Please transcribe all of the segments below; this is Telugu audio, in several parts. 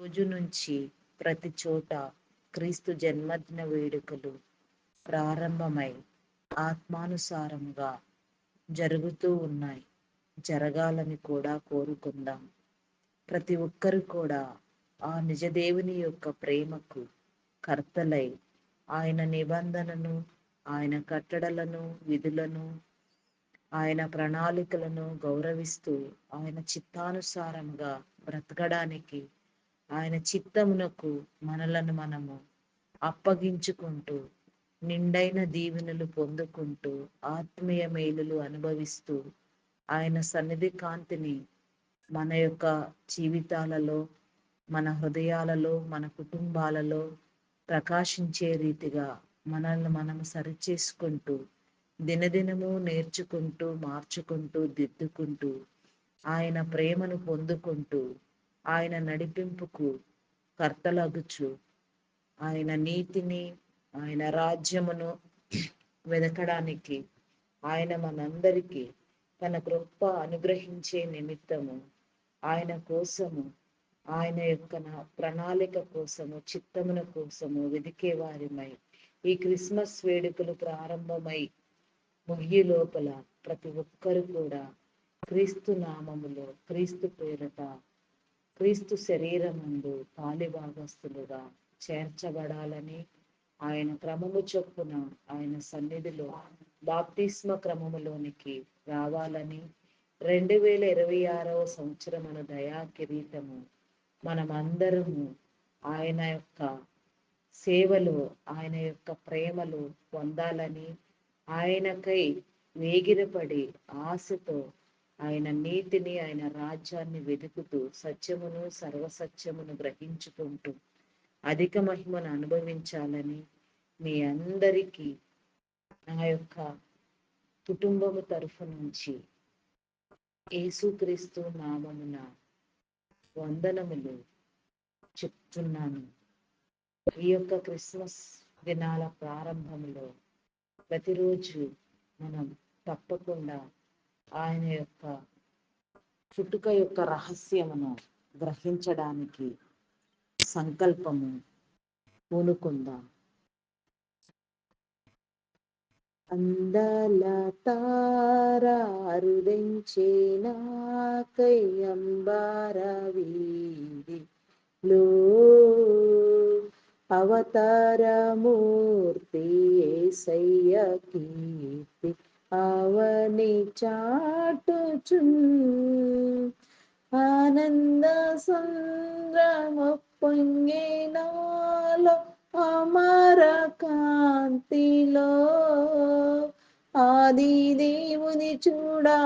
రోజు నుంచి ప్రతి చోట క్రీస్తు జన్మదిన వేడుకలు ప్రారంభమై ఆత్మానుసారంగా జరుగుతూ ఉన్నాయి. జరగాలని కూడా కోరుకుందాం. ప్రతి ఒక్కరు కూడా ఆ నిజదేవుని యొక్క ప్రేమకు కర్తలై ఆయన నిబంధనను, ఆయన కట్టడలను, విధులను, ఆయన ప్రణాళికలను గౌరవిస్తూ ఆయన చిత్తానుసారంగా బ్రతకడానికి, ఆయన చిత్తమునకు మనము అప్పగించుకుంటూ నిండైన దీవెనలు పొందుకుంటూ ఆత్మీయ మేలులు అనుభవిస్తూ ఆయన సన్నిధి కాంతిని మన యొక్క జీవితాలలో, మన హృదయాలలో, మన కుటుంబాలలో ప్రకాశించే రీతిగా మనల్ని మనము సరిచేసుకుంటూ దినదినము నేర్చుకుంటూ, మార్చుకుంటూ, దిద్దుకుంటూ ఆయన ప్రేమను పొందుకుంటూ ఆయన నడిపింపుకు కర్తలగుచు ఆయన నీతిని, ఆయన రాజ్యమును వెదకడానికి ఆయన మనందరికీ తన కృప అనుగ్రహించే నిమిత్తము ఆయన కోసము, ఆయన యొక్క ప్రణాళిక కోసము, చిత్తమున కోసము వెదికే వారిమై ఈ క్రిస్మస్ వేడుకలు ప్రారంభమై ముగియ లోపల ప్రతి ఒక్కరు కూడా క్రీస్తు నామములో, క్రీస్తు పేరట, క్రీస్తు శరీరమందు పాలిభాగస్తులుగా చేర్చబడాలని ఆయన క్రమము చొప్పున ఆయన సన్నిధిలో బాప్తిస్మ క్రమములోనికి రావాలని 2026వ సంవత్సరమున దయా కిరీటము మనమందరము ఆయన యొక్క సేవలు, ఆయన యొక్క ప్రేమలు పొందాలని, ఆయనకై వేగిరపడి ఆశతో ఆయన నీతిని, ఆయన రాజ్యాన్ని వెతుకుతూ సత్యమును, సర్వసత్యమును గ్రహించుకుంటూ అధిక మహిమను అనుభవించాలని మీ అందరికీ నా యొక్క కుటుంబము తరఫు నుంచి యేసుక్రీస్తు నామమున వందనములు చెప్తున్నాను. ఈ యొక్క క్రిస్మస్ దినాల ప్రారంభంలో ప్రతిరోజు మనం తప్పకుండా ఆయన యొక్క పుట్టుక యొక్క రహస్యమును గ్రహించడానికి సంకల్పము పూనుకుందాం. అందాల తారారుదించే నాకై అంబార వీధిలో అవతారమూర్తి యేసయ్య కీర్తి అవని చాటుచున్ ఆనంద సంద్రము పొంగే నాలో అమర కాంతిలో ఆది దేవుని చూడా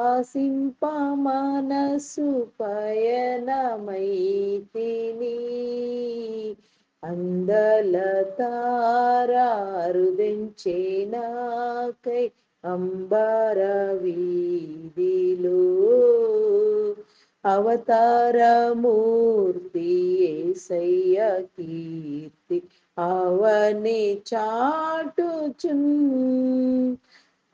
ఆశింప మనసు పయనమైతిని అందల తారారుదించే నాకై అంబర వీధిలో అవతారమూర్తి యేసయ్య కీర్తి అవని చాటుచున్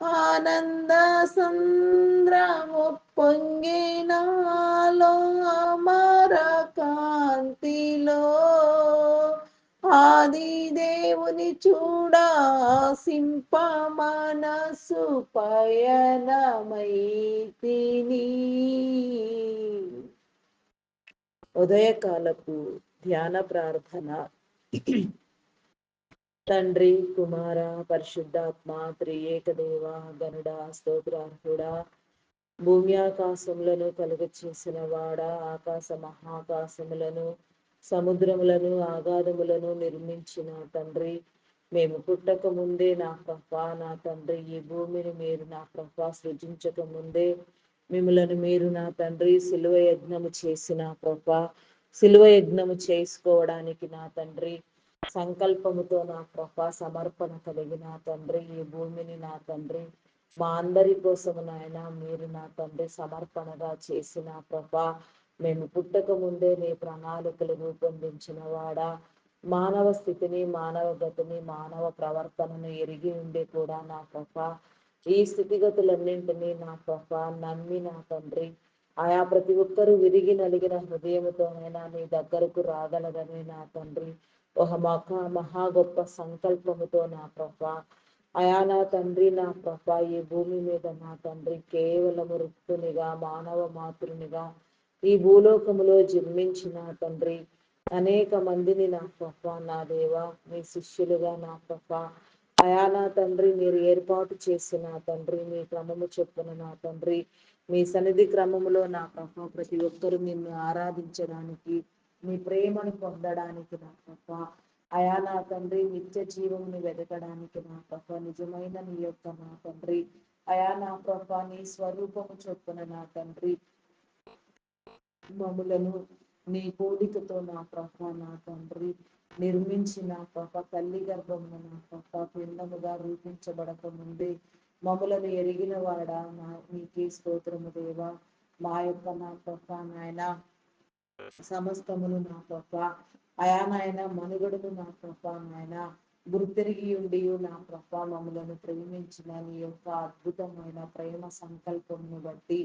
ఆనంద సంద్రము పొంగే నాలో అమర కాంతిలో ఆది దేవుని చూడా సింప మనసు పయనమైతిని. ఉదయకాలపు ధ్యాన ప్రార్థన. తండ్రి, కుమార, పరిశుద్ధాత్మ త్రియేక దేవ గనుడా, స్తోత్రార్హుడా, భూమి ఆకాశములను కలుగ చేసిన వాడా, ఆకాశ మహాకాశములను, సముద్రములను, ఆగాధములను నిర్మించిన తండ్రి, మేము పుట్టక ముందే నా ప్రభా, నా తండ్రి, ఈ భూమిని మీరు నా ప్రభా సృజించక ముందే మిమ్మలను మీరు నా తండ్రి సిలువ యజ్ఞము చేసిన ప్రభా, సిలువ యజ్ఞము చేసుకోవడానికి నా తండ్రి సంకల్పముతో నా ప్రభా సమర్పణ కలిగిన తండ్రి, ఈ భూమిని నా తండ్రి మా అందరి కోసము నాయన మీరు నా తండ్రి సమర్పణగా చేసిన ప్రభా, మేము పుట్టక ముందే నీ ప్రణాళికలు రూపొందించిన వాడా, మానవ స్థితిని, మానవ గతిని, మానవ ప్రవర్తనను ఎరిగి ఉండి కూడా నా ప్రభా ఈ స్థితిగతులన్నింటినీ నా ప్రభా నమ్మి నా తండ్రి ఆయా ప్రతి ఒక్కరూ విరిగి నలిగిన హృదయముతోనైనా నీ దగ్గరకు రాగలరని నా తండ్రి ఒక మహా గొప్ప సంకల్పముతో నా ప్రభా. అయా నా తండ్రి నా ప్రభా, ఈ భూమి మీద నా తండ్రి కేవలము రుక్తునిగా మానవ మాతృనిగా ఈ భూలోకములో జన్మించిన తండ్రి అనేక మందిని నా ప్రభా నా దేవా మీ శిష్యులుగా నా ప్రభా అయా నా తండ్రి మీరు ఏర్పాటు చేసిన తండ్రి మీ క్రమము చొప్పున నా తండ్రి మీ సన్నిధి క్రమములో నా ప్రభా ప్రతి ఒక్కరూ నిన్ను ఆరాధించడానికి మీ ప్రేమను పొందడానికి నా ప్రభా అయా నా తండ్రి నిత్య జీవమును వెతకడానికి నా ప్రభా నిజమైన నీ యొక్క నా తండ్రి అయా నా ప్రభా నీ స్వరూపము చొప్పున నా తండ్రి మమ్ములను నీ పోలికతో నా ప్రభా నా తండ్రి నిర్మించిన పాప తల్లి గర్భమున నా పాప పిండముగా రూపించబడక ముందే మమ్ములను ఎరిగిన వాడా నీకే స్తోత్రము దేవా. మా యొక్క నా పాప నాయన సమస్తమును నా పాప అయా నాయన మనుగడను నా పాప నాయన గుర్తెరిగి ఉండి నా ప్రభ మమ్మలను ప్రేమించిన నీ యొక్క అద్భుతమైన ప్రేమ సంకల్పమును బట్టి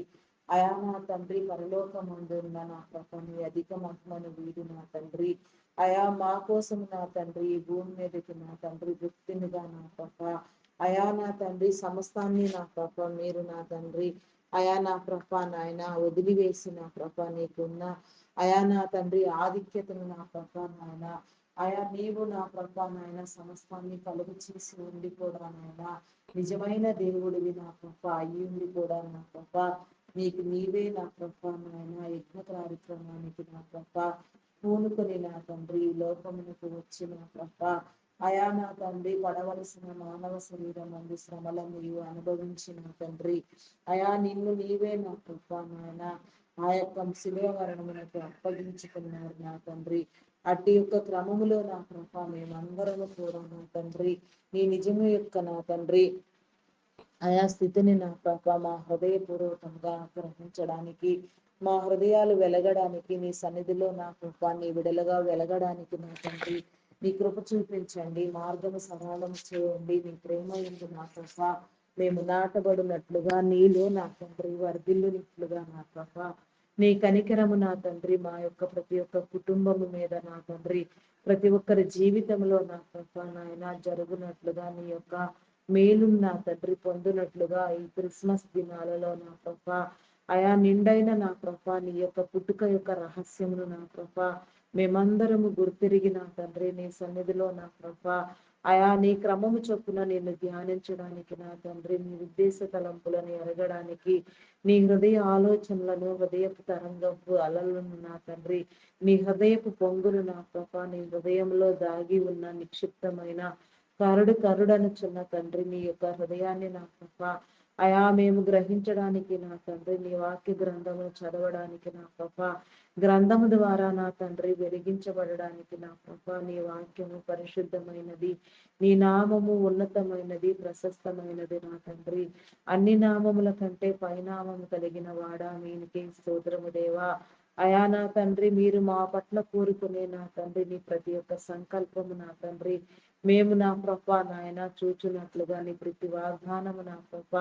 అయా నా తండ్రి పరలోకమందున్న నా ప్రభ నీ అధిక మహిమను వీడు నా తండ్రి అయా మా కోసం నా తండ్రి ఈ భూమి మీదకి నా తండ్రి వృత్తినిగా నా ప్రభ అయా నా తండ్రి సమస్తాన్ని నా ప్రభ మీరు నా తండ్రి అయా నా ప్రభ నాయన వదిలివేసిన ప్రభ నీకున్న అయా నా తండ్రి ఆధిక్యతను నా ప్రభ నాయన అయా నీవు నా ప్రభ నాయన సమస్తాన్ని కలుగు చేసి ఉండి కూడా నాయన నిజమైన దేవుడివి నా ప్రభ అయ్యి ఉండి కూడా నా ప్రభ నీకు నీవే నా ప్రభ నాయన యజ్ఞ కార్యక్రమానికి నా ప్రభ పూనుకొని నా తండ్రి ఈ లోకమునకు వచ్చిన ప్రభ అయా నా తండ్రి పడవలసిన మానవ శరీరం అందు శ్రమలను నీవు అనుభవించిన తండ్రి అయా నిన్ను నీవే నా ప్రభ నాయన ఆ యొక్క శిలువ మరణమునకు అప్పగించుకున్నారు నా తండ్రి అట్టి యొక్క క్రమములో నా ప్రభ మేమందరము కూడా నా తండ్రి నీ నిజము యొక్క నా తండ్రి ఆయా స్థితిని నా ప్రభ మా హృదయపూర్వకంగా గ్రహించడానికి మా హృదయాలు వెలగడానికి నీ సన్నిధిలో నా ప్రభ నీ విడలుగా వెలగడానికి నా తండ్రి నీ కృప చూపించండి మార్గము సరళం చేయండి నీ ప్రేమ ఎందు నా ప్రభ మేము నాటబడినట్లుగా నీలో నా తండ్రి వర్ధిల్లునట్లుగా నా ప్రభ నీ కనికరము నా తండ్రి మా యొక్క ప్రతి ఒక్క కుటుంబము మీద నా తండ్రి ప్రతి ఒక్కరి జీవితంలో నా ప్రభ నాయన జరుగునట్లుగా నీ యొక్క మేలు నా తండ్రి పొందునట్లుగా ఈ క్రిస్మస్ దినాలలో నా ప్రభ అయా నిండైన నా ప్రభ నీ యొక్క పుట్టుక యొక్క రహస్యమును నా ప్రభ మేమందరము గుర్తిరిగి నా తండ్రి నీ సన్నిధిలో నా ప్రభ అయా నీ క్రమము చొప్పున నిన్ను ధ్యానించడానికి నా తండ్రి నీ ఉద్దేశ తలంపులను ఎరగడానికి నీ హృదయ ఆలోచనలను హృదయపు తరంగపు అలలను నా తండ్రి నీ హృదయపు పొంగులు నా ప్రభ నీ హృదయంలో దాగి ఉన్న నిక్షిప్తమైన కరుడనుచున్న తండ్రి నీ యొక్క హృదయాన్ని నా ప్రభ అయా మేము గ్రహించడానికి నా తండ్రి నీ వాక్య గ్రంథము చదవడానికి నా ప్రభ గ్రంథము ద్వారా నా తండ్రి వెలిగించబడడానికి నా ప్రభ నీ వాక్యము పరిశుద్ధమైనది నీ నామము ఉన్నతమైనది ప్రశస్తమైనది నా తండ్రి అన్ని నామముల కంటే పైనామము కలిగిన వాడా మీనికే స్తోత్రము దేవా అయా నా తండ్రి మీరు మా పట్ల కోరుకునే నా తండ్రి నీ ప్రతి ఒక్క సంకల్పము నా తండ్రి మేము నా ప్రభ నాయన చూచున్నట్లుగా నీ ప్రతి వాగ్దానము నా ప్రభ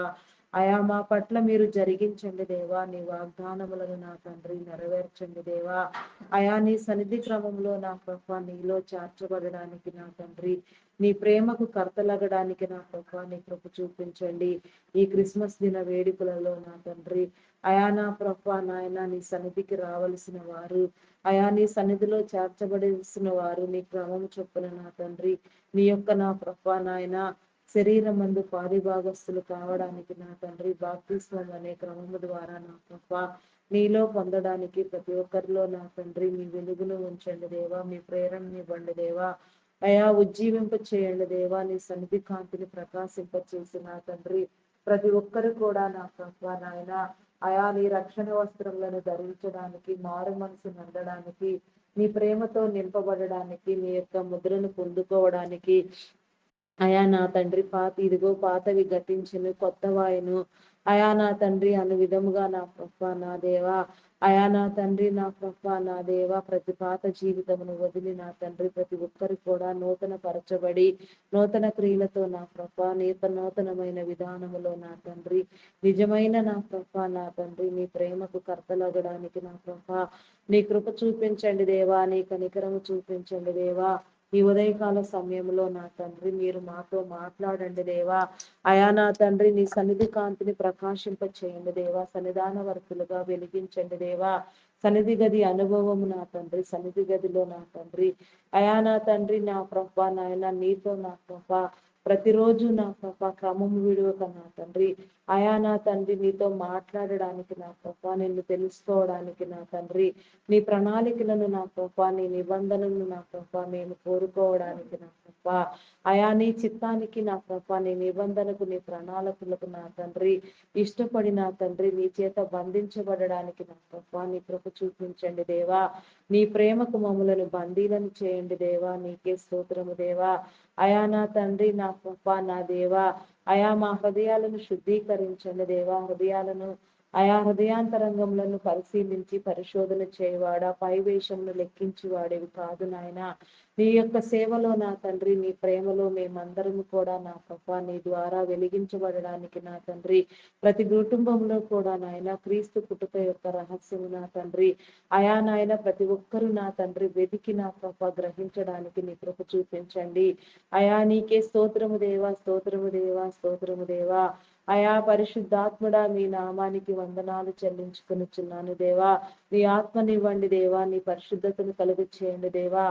అయా మా పట్ల మీరు జరిగించండి దేవా నీ వాగ్దానములను నా తండ్రి నెరవేర్చండి దేవా అయా నీ సన్నిధి క్రమంలో నా ప్రభ నీలో చేర్చబడడానికి నా తండ్రి నీ ప్రేమకు కర్తలగడానికి నా ప్రభ నీ కృప చూపించండి ఈ క్రిస్మస్ దిన వేడుకలలో నా తండ్రి అయా నా ప్రభ నాయన నీ సన్నిధికి రావలసిన వారు అయా నీ సన్నిధిలో చేర్చబడిసిన వారు నీ క్రమము చొప్పున నా తండ్రి నీ యొక్క నా ప్రభ నాయన శరీరం మందు పారిభాగస్తులు కావడానికి నా తండ్రి బాప్తిస్మం అనే క్రమము ద్వారా నా ప్రభ నీలో పొందడానికి ప్రతి ఒక్కరిలో నా తండ్రి మీ వెలుగును ఉంచండి దేవా మీ ప్రేరణని ఇవ్వండి దేవా అయా ఉజ్జీవింప చేయండి దేవా నీ సన్నిధి కాంతిని ప్రకాశింప చేసి నా తండ్రి ప్రతి ఒక్కరు కూడా నా ప్రభ నాయన అయా నీ రక్షణ వస్త్రములను ధరించడానికి మారు మనసు నందడానికి నీ ప్రేమతో నింపబడడానికి నీ యొక్క ముద్రను పొందుకోవడానికి అయా నా తండ్రి ఇదిగో పాతవి గతించును కొత్త వాయును అయా నా తండ్రి అను విధముగా నా ప్రభ నా దేవా అయా నా తండ్రి, నా ప్రభా, నా దేవ, ప్రతి పాత జీవితమును వదిలి నా తండ్రి ప్రతి ఒక్కరు కూడా నూతన పరచబడి నూతన క్రియలతో నా ప్రభా, నూతనమైన విధానములో నా తండ్రి నిజమైన నా ప్రభా, నా తండ్రి నీ ప్రేమకు కర్తలగడానికి నా ప్రభా నీ కృప చూపించండి దేవా, నీ కనికరము చూపించండి దేవా. ఈ ఉదయకాల సమయంలో నా తండ్రి మీరు మాతో మాట్లాడండి దేవా. అయా నా తండ్రి నీ సన్నిధి కాంతిని ప్రకాశింప చేయండి దేవా, సన్నిధాన వర్తులుగా వెలిగించండి దేవా. సన్నిధి గది అనుభవము నా తండ్రి, సన్నిధి గదిలో నా తండ్రి అయా నా తండ్రి నా ప్రభా నాయన నీతో నా ప్రభా ప్రతిరోజు నా ప్రభా క్రమం విడువక నా తండ్రి అయా నా తండ్రి నీతో మాట్లాడడానికి నా ప్రభా, నిన్ను తెలుసుకోవడానికి నా తండ్రి నీ ప్రణాళికలను నా ప్రభా, నీ నిబంధనలను నా ప్రభా మేము కోరుకోవడానికి నా ప్రభా అయా నీ చిత్తానికి నా ప్రభా, నీ నిబంధనకు నీ ప్రణాళికలకు నా తండ్రి ఇష్టపడి నా తండ్రి నీ చేత బంధించబడడానికి నా ప్రభా నీ కృప చూపించండి దేవా. నీ ప్రేమకు మమ్ములను బందీలను చేయండి దేవా, నీకే స్తోత్రము దేవా. అయా నా తండ్రి నా ప్రభా నా దేవా, అయా మా హృదయాలను శుద్ధీకరించండి దేవా. హృదయాంతరంగములను పరిశీలించి పరిశోధన చేయవాడా, పై వేషమును లెక్కించి వాడేవి కాదు నాయన. నీ యొక్క సేవలో నా తండ్రి నీ ప్రేమలో మేమందరము కూడా నా ప్రభా నీ ద్వారా వెలిగించబడడానికి నా తండ్రి ప్రతి కుటుంబంలో కూడా నాయన క్రీస్తు పుట్టుక యొక్క రహస్యము నా తండ్రి అయా నాయన ప్రతి ఒక్కరూ నా తండ్రి వెతికి నా ప్రభా గ్రహించడానికి నీ కృప చూపించండి. అయా నీకే స్తోత్రము దేవా, స్తోత్రము దేవా, స్తోత్రము దేవా. అయా పరిశుద్ధాత్ముడా మీ నామానికి వందనాలు చెల్లించుకొనిచున్నాను దేవా. నీ ఆత్మనివ్వండి దేవా, నీ పరిశుద్ధతను కలుగు చేయండి దేవా.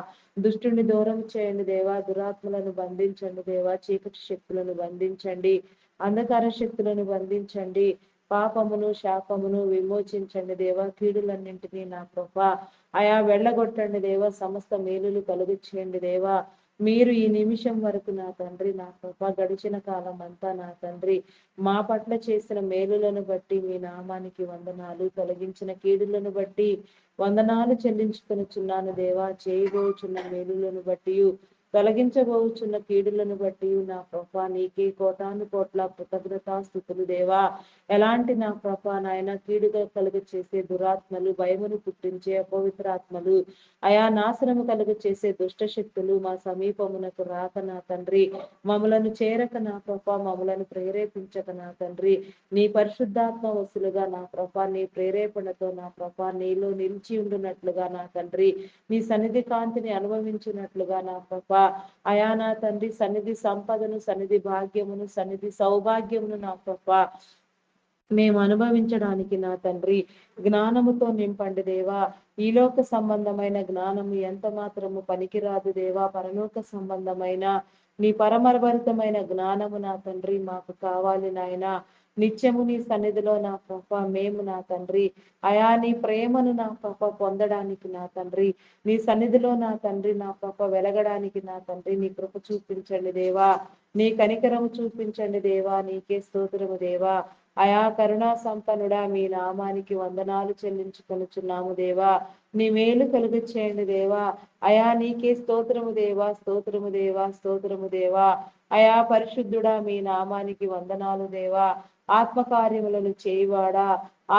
దుష్టుని దూరం చేయండి దేవా, దురాత్మలను బంధించండి దేవా, చీకటి శక్తులను బంధించండి, అంధకార శక్తులను బంధించండి, పాపమును శాపమును విమోచించండి దేవా. కీడులన్నింటినీ నా ప్రభా అయా వెళ్ళగొట్టండి దేవా, సమస్త మేలులు కలుగు చేయండి దేవా. మీరు ఈ నిమిషం వరకు నా తండ్రి నా ప్రభా గడిచిన కాలం అంతా నా తండ్రి మా పట్ల చేసిన మేలులను బట్టి మీ నామానికి వందనాలు, తొలగించిన కీడులను బట్టి వందనాలు చెల్లించుకొనిచున్నాను దేవా. చేయబోచున్న మేలులను బట్టి తొలగించబోచున్న కీడులను బట్టి నా ప్రభా నీకే కోటాను కోట్ల కృతజ్ఞతాస్తుతులు దేవా. ఎలాంటి నా ప్రభా నాయన కీడుగా కలుగు చేసే దురాత్మలు, భయమును పుట్టించే అపవిత్రాత్మలు, అయా నాశనము కలుగు చేసే దుష్ట శక్తులు మా సమీపమునకు రాక నా తండ్రి మమ్మలను చేరక నా ప్రభా, మమ్మలను ప్రేరేపించక నా తండ్రి నీ పరిశుద్ధాత్మ వసులుగా నా ప్రభా నీ ప్రేరేపణతో నా ప్రభా నీలో నిలిచి ఉండునట్లుగా నా తండ్రి నీ సన్నిధి కాంతిని అనుభవించినట్లుగా నా ప్రభా అయా నా తండ్రి సన్నిధి సంపదను, సన్నిధి భాగ్యమును, సన్నిధి సౌభాగ్యమును నా ప్రభా మేము అనుభవించడానికి నా తండ్రి జ్ఞానముతో నింపండి దేవా. ఈలోక సంబంధమైన జ్ఞానము ఎంత మాత్రము పనికిరాదు దేవా. పరలోక సంబంధమైన నీ పరమభరితమైన జ్ఞానము నా తండ్రి మాకు కావాలి నాయన. నిత్యము నీ సన్నిధిలో నా ప్రభ మేము నా తండ్రి అయా నీ ప్రేమను నా ప్రభ పొందడానికి నా తండ్రి నీ సన్నిధిలో నా తండ్రి నా ప్రభ వెలగడానికి నా తండ్రి నీ కృప చూపించండి దేవా. నీ కనికరము చూపించండి దేవా. నీకే స్తోత్రము దేవా. అయా కరుణా సంపన్నుడా మీ నామానికి వందనాలు చెల్లించుకొనుచున్నాము దేవా. నీ మేలు కలుగు చేయండి దేవా. అయా నీకే స్తోత్రము దేవా, స్తోత్రము దేవా, స్తోత్రము దేవా. అయా పరిశుద్ధుడా మీ నామానికి వందనాలు దేవా. ఆత్మకార్యములను చేయువాడా,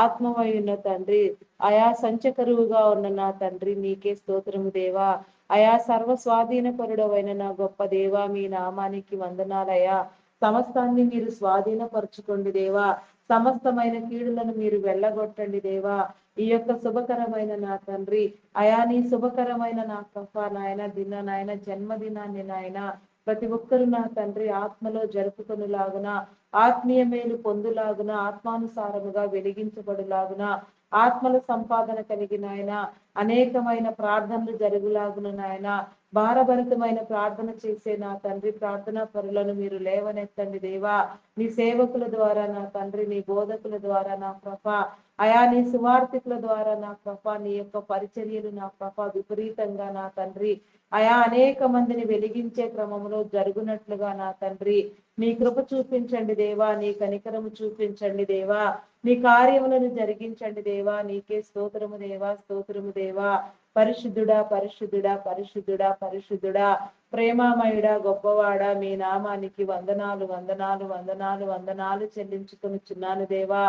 ఆత్మమయున్న తండ్రి అయా సంచకరువుగా ఉన్న నా తండ్రి నీకే స్తోత్రము దేవా. అయా సర్వ స్వాధీన పరుడవైన నా గొప్ప దేవా మీ నామానికి వందనాలయా. సమస్తాన్ని మీరు స్వాధీనపరచుకోండి దేవా. సమస్తమైన కీడులను మీరు వెళ్ళగొట్టండి దేవా. ఈ యొక్క శుభకరమైన నా తండ్రి అయా నీ శుభకరమైన నా ప్రభా నాయన జన్మదినాన్ని నాయన ప్రతి ఒక్కరు నా తండ్రి ఆత్మలో జరుపుకొనులాగున, ఆత్మీయ మేలు పొందులాగున, ఆత్మానుసారముగా వెలిగించబడులాగున, ఆత్మల సంపాదన కలిగిన ఆయన అనేకమైన ప్రార్థనలు జరుగులాగున నాయన భారభరితమైన ప్రార్థన చేసే నా తండ్రి ప్రార్థనా పరులను మీరు లేవనెత్తండి దేవా. నీ సేవకుల ద్వారా నా తండ్రి, నీ బోధకుల ద్వారా నా ప్రభ అయా నీ సువార్థికుల ద్వారా నా ప్రభ నీ యొక్క పరిచర్యలు నా ప్రభ విపరీతంగా నా తండ్రి అయా అనేక మందిని వెలిగించే క్రమంలో జరుగునట్లుగా నా తండ్రి నీ కృప చూపించండి దేవా. నీ కనికరము చూపించండి దేవా. నీ కార్యములను జరిగించండి దేవా. నీకే స్తోత్రము దేవా, స్తోత్రము దేవా. పరిశుద్ధుడా, పరిశుద్ధుడా, పరిశుద్ధుడా, పరిశుద్ధుడా, ప్రేమామయుడా, గొప్పవాడా మీ నామానికి వందనాలు, వందనాలు, వందనాలు, వందనాలు చెల్లించుకొనిచున్నాను దేవా.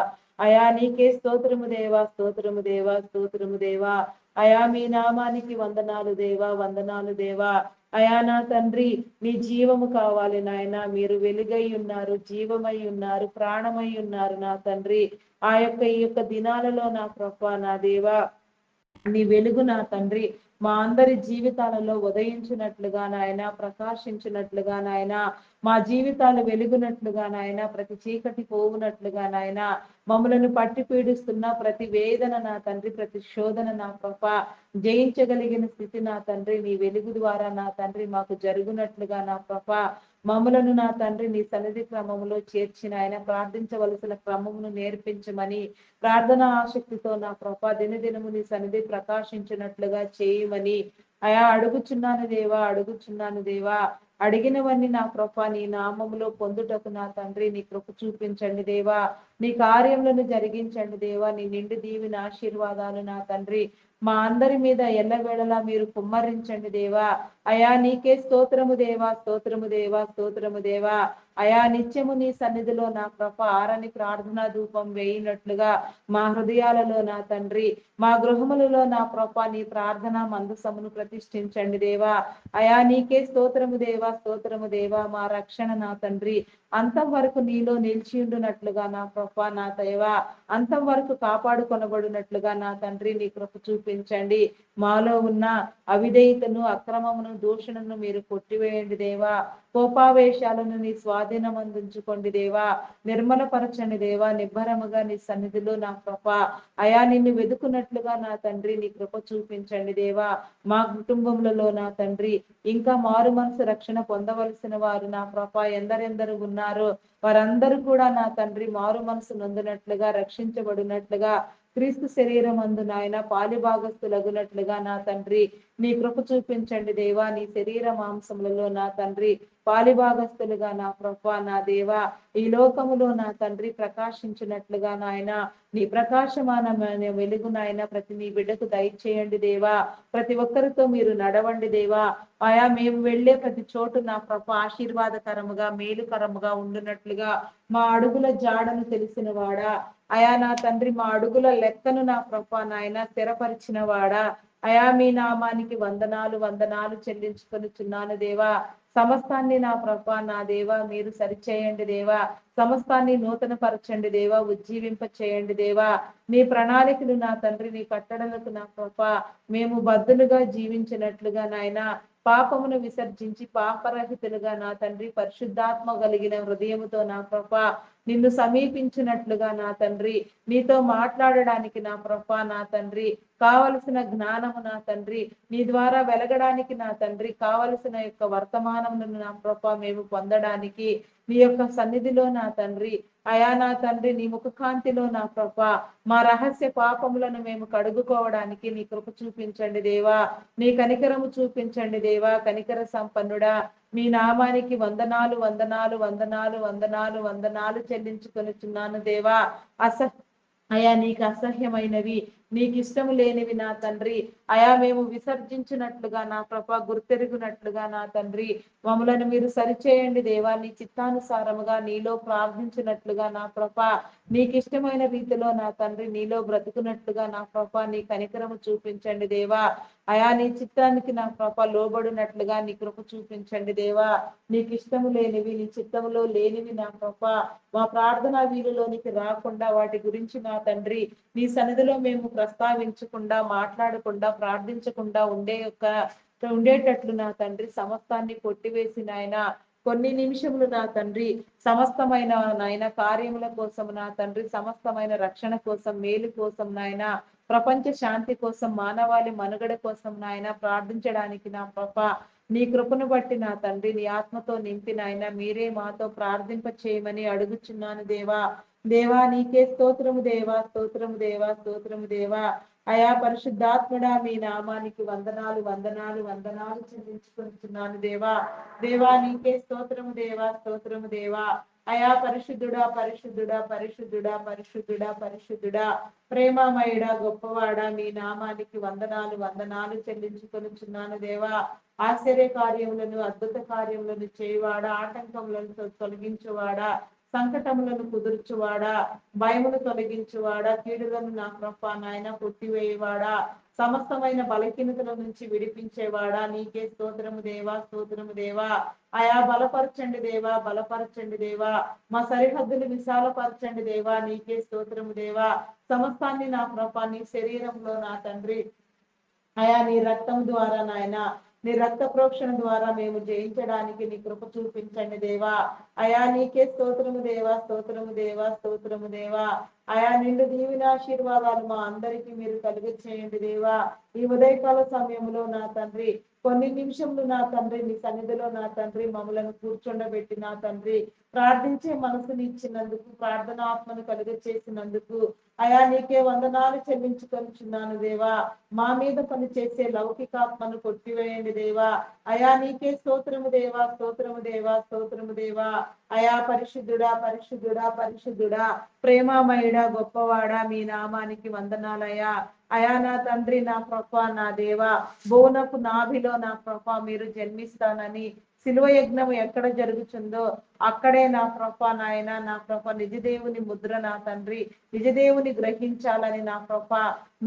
అయా నీకే స్తోత్రము దేవా, స్తోత్రము దేవా, స్తోత్రము దేవా. అయా మీ నామానికి వందనాలు దేవా, వందనాలు దేవా. అయా నా తండ్రి, మీ జీవము కావాలి నాయన. మీరు వెలుగై ఉన్నారు, జీవమై ఉన్నారు, ప్రాణమై ఉన్నారు నా తండ్రి. ఈ యొక్క దినాలలో నా ప్రభా, నా దేవా, నీ వెలుగు నా తండ్రి మా అందరి జీవితాలలో ఉదయించినట్లుగా నాయన, ప్రకాశించినట్లుగా నాయన, మా జీవితాలు వెలుగునట్లుగా నాయన, ప్రతి చీకటి పోవునట్లుగా నాయన, మమ్మలను పట్టి పీడిస్తున్న ప్రతి వేదన నా తండ్రి, ప్రతి శోధన నా ప్రభ జయించగలిగిన స్థితి నా తండ్రి, నీ వెలుగు ద్వారా నా తండ్రి మాకు జరుగునట్లుగా నా ప్రభ మమ్మలను నా తండ్రి నీ సన్నిధి క్రమములో చేర్చిన ఆయన, ప్రార్థించవలసిన క్రమమును నేర్పించమని, ప్రార్థన ఆసక్తితో నా ప్రభ దినదినము నీ సన్నిధి ప్రకాశించినట్లుగా చేయమని అయా అడుగుచున్నాను దేవా, అడుగుచున్నాను దేవా. అడిగినవన్నీ నా కృప నీ నామములో పొందుటకు నా తండ్రి నీ కృప చూపించండి దేవా. నీ కార్యములను జరిగించండి దేవా. నీ నిండు దీవిన ఆశీర్వాదాలు నా తండ్రి మా అందరి మీద ఎల్లవేళలా మీరు కుమ్మరించండి దేవా. అయా నీకే స్తోత్రము దేవా, స్తోత్రము దేవా, స్తోత్రము దేవా. అయా నిత్యము నీ సన్నిధిలో నా కృప ఆరని ప్రార్థనా ధూపం వేయినట్లుగా మా హృదయాలలో నా తండ్రి, మా గృహములలో నా కృప నీ ప్రార్థన మందసమును ప్రతిష్ఠించండి దేవా. అయా నీకే స్తోత్రము దేవా, స్తోత్రము దేవా. మా రక్షణ నా తండ్రి అంతం వరకు నీలో నిలిచి ఉండునట్లుగా నా కృప నా దేవా, అంతం వరకు కాపాడుకొనబడినట్లుగా నా తండ్రి నీ కృప చూపించండి. మాలో ఉన్న అవిధేయతను, అక్రమమును, దూషణను మీరు కొట్టివేయండి దేవా. కోపావేశాలను నీ స్వాధీనం అందించుకోండి దేవా. నిర్మలపరచండి దేవా. నిబ్బరముగా నీ సన్నిధిలో నా కృప అయా నిన్ను వెతుకున్నట్లుగా నా తండ్రి నీ కృప చూపించండి దేవా. మా కుటుంబములలో నా తండ్రి ఇంకా మారు మనసు రక్షణ పొందవలసిన వారు నా కృప ఎందరెందరు ఉన్నారో వారందరూ కూడా నా తండ్రి మారు మనసు నొందినట్లుగా, రక్షించబడినట్లుగా, క్రీస్తు శరీరం అందు నాయన పాలిభాగస్తులగునట్లుగా నా తండ్రి నీ కృప చూపించండి దేవా. నీ శరీర మాంసములలో నా తండ్రి పాలిభాగస్తులుగా నా ప్రభ నా దేవా, ఈ లోకములో నా తండ్రి ప్రకాశించినట్లుగా నాయన నీ ప్రకాశమానమైన వెలుగు నాయన ప్రతి నీ బిడ్డకు దయచేయండి దేవా. ప్రతి ఒక్కరితో మీరు నడవండి దేవా. ఆయా మేము వెళ్ళే ప్రతి చోటు నా ప్రభ ఆశీర్వాదకరముగా, మేలుకరముగా ఉండునట్లుగా మా అడుగుల జాడను తెలిసిన వాడా, అయా నా తండ్రి మా అడుగుల లెక్కను నా ప్రభ నాయన స్థిరపరిచిన వాడా, అయా మీ నామానికి వందనాలు, వందనాలు చెల్లించుకొనిచున్నాను దేవా. సమస్తాన్ని నా ప్రభ నా దేవా మీరు సరిచేయండి దేవా. సమస్తాన్ని నూతన పరచండి దేవా, ఉజ్జీవింప చేయండి దేవా. నీ ప్రణాళికలు నా తండ్రి, నీ కట్టడలకు నా ప్రభ మేము బద్దులుగా జీవించినట్లుగా నాయన, పాపమును విసర్జించి పాపరహితులుగా నా తండ్రి పరిశుద్ధాత్మ కలిగిన హృదయముతో నా ప్రభ నిన్ను సమీపించినట్లుగా నా తండ్రి, నీతో మాట్లాడడానికి నా ప్రభ నా తండ్రి కావలసిన జ్ఞానము నా తండ్రి, నీ ద్వారా వెలగడానికి నా తండ్రి కావలసిన యొక్క వర్తమానములను నా ప్రభ మేము పొందడానికి నీ యొక్క సన్నిధిలో నా తండ్రి, అయా నా తండ్రి నీ ముఖకాంతిలో నా ప్రభ మా రహస్య పాపములను మేము కడుగుకోవడానికి నీ కృప చూపించండి దేవా. నీ కనికరము చూపించండి దేవా. కనికర సంపన్నుడా మీ నామానికి వందనాలు, వందనాలు, వందనాలు, వందనాలు, వందనాలు చెల్లించుకొనిచున్నాను దేవా. అయా నీకు అసహ్యమైనవి, నీకు ఇష్టము లేనివి నా తండ్రి అయా మేము విసర్జించినట్లుగా నా ప్రభ గుర్తెరుగునట్లుగా నా తండ్రి మమ్మలను మీరు సరిచేయండి దేవా. నీ చిత్తానుసారముగా నీలో ప్రార్థించినట్లుగా నా ప్రభ నీకు ఇష్టమైన రీతిలో నా తండ్రి నీలో బ్రతుకున్నట్లుగా నా ప్రభ నీ కనికరము చూపించండి దేవా. అయా నీ చిత్తానికి నా ప్రభ లోబడినట్లుగా నీ కృప చూపించండి దేవా. నీకు ఇష్టము లేనివి, నీ చిత్తములో లేనివి నా ప్రభ మా ప్రార్థనా వీలులోనికి రాకుండా వాటి గురించి నా తండ్రి నీ సన్నిధిలో మేము ప్రస్తావించకుండా, మాట్లాడకుండా, ప్రార్థించకుండా ఉండేటట్లు నా తండ్రి సమస్తాన్ని కొట్టివేసి నాయన కొన్ని నిమిషములు నా తండ్రి సమస్తమైన నాయన కార్యముల కోసం నా తండ్రి సమస్తమైన రక్షణ కోసం, మేలు కోసం నాయన ప్రపంచ శాంతి కోసం, మానవాళి మనుగడ కోసం నాయన ప్రార్థించడానికి నా ప్రభ నీ కృపను బట్టి నా తండ్రి నీ ఆత్మతో నింపి నాయన మీరే మాతో ప్రార్థింప చేయమని అడుగుచున్నాను దేవా. దేవా నీకే స్తోత్రము దేవా, స్తోత్రము దేవా, స్తోత్రము దేవా. అయా పరిశుద్ధాత్మడా మీ నామానికి వందనాలు, వందనాలు, వందనాలు చెల్లించుకుంటున్నాను దేవా. దేవా నీకే స్తోత్రము దేవా, స్తోత్రము దేవా. అయా పరిశుద్ధుడా, పరిశుద్ధుడా, పరిశుద్ధుడా, పరిశుద్ధుడా, పరిశుద్ధుడా, ప్రేమమయుడా, గొప్పవాడా మీ నామానికి వందనాలు, వందనాలు చెల్లించుకొనిచున్నాను దేవా. ఆశ్చర్య కార్యములను, అద్భుత కార్యములను చేయవాడా, ఆటంకములను తొలగించేవాడా, సంకటములను కుదుర్చువాడా, భయమును తొలగించువాడా, కీడులను నా ప్రభ నాయన కొట్టివేయవాడా, సమస్తమైన బలహీనతల నుంచి విడిపించేవాడా, నీకే స్తోత్రము దేవా, స్తోత్రము దేవా. అయా బలపరచండి దేవా, బలపరచండి దేవా, మా సరిహద్దులు విశాలపరచండి దేవా, నీకే స్తోత్రము దేవా. సమస్తాన్ని నా ప్రభ నీ శరీరంలో నా తండ్రి అయా నీ రక్తం ద్వారా నాయన, నీ రక్త ప్రోక్షణ ద్వారా మేము జయించడానికి నీ కృప చూపించండి దేవా. అయా నీకే స్తోత్రము దేవా, స్తోత్రము దేవా, స్తోత్రము దేవా. అయా నిండు దీవెనాశీర్వాదాలు మా అందరికీ మీరు కలుగ చేయండి దేవా. ఈ ఉదయకాల సమయంలో నా తండ్రి కొన్ని నిమిషములు నా తండ్రి నీ సన్నిధిలో నా తండ్రి మమ్మలను కూర్చుండబెట్టి నా తండ్రి ప్రార్థించే మనసుని ఇచ్చినందుకు, ప్రార్థనాత్మను కలుగ చేసినందుకు అయా నీకే వందనాలు చెల్లించుకొనిచున్నాను దేవా. మా మీద పని చేసే లౌకికాత్మను కొట్టివేయండి దేవా. అయా నీకే స్తోత్రము దేవా, స్తోత్రము దేవా, స్తోత్రము దేవా. అయా పరిశుద్ధుడా, పరిశుద్ధుడా, పరిశుద్ధుడా, ప్రేమామయుడా, గొప్పవాడా, మీ నామానికి వందనాలయ్యా. అయా నా తండ్రి, నా ప్రభ, నా దేవా, బోనపు నాభిలో నా ప్రభ మీరు జన్మిస్తానని శిలువ యజ్ఞం ఎక్కడ జరుగుతుందో అక్కడే నా ప్రభ నాయన, నా ప్రభ నిజదేవుని ముద్ర నా తండ్రి, నిజదేవుని గ్రహించాలని నా ప్రభ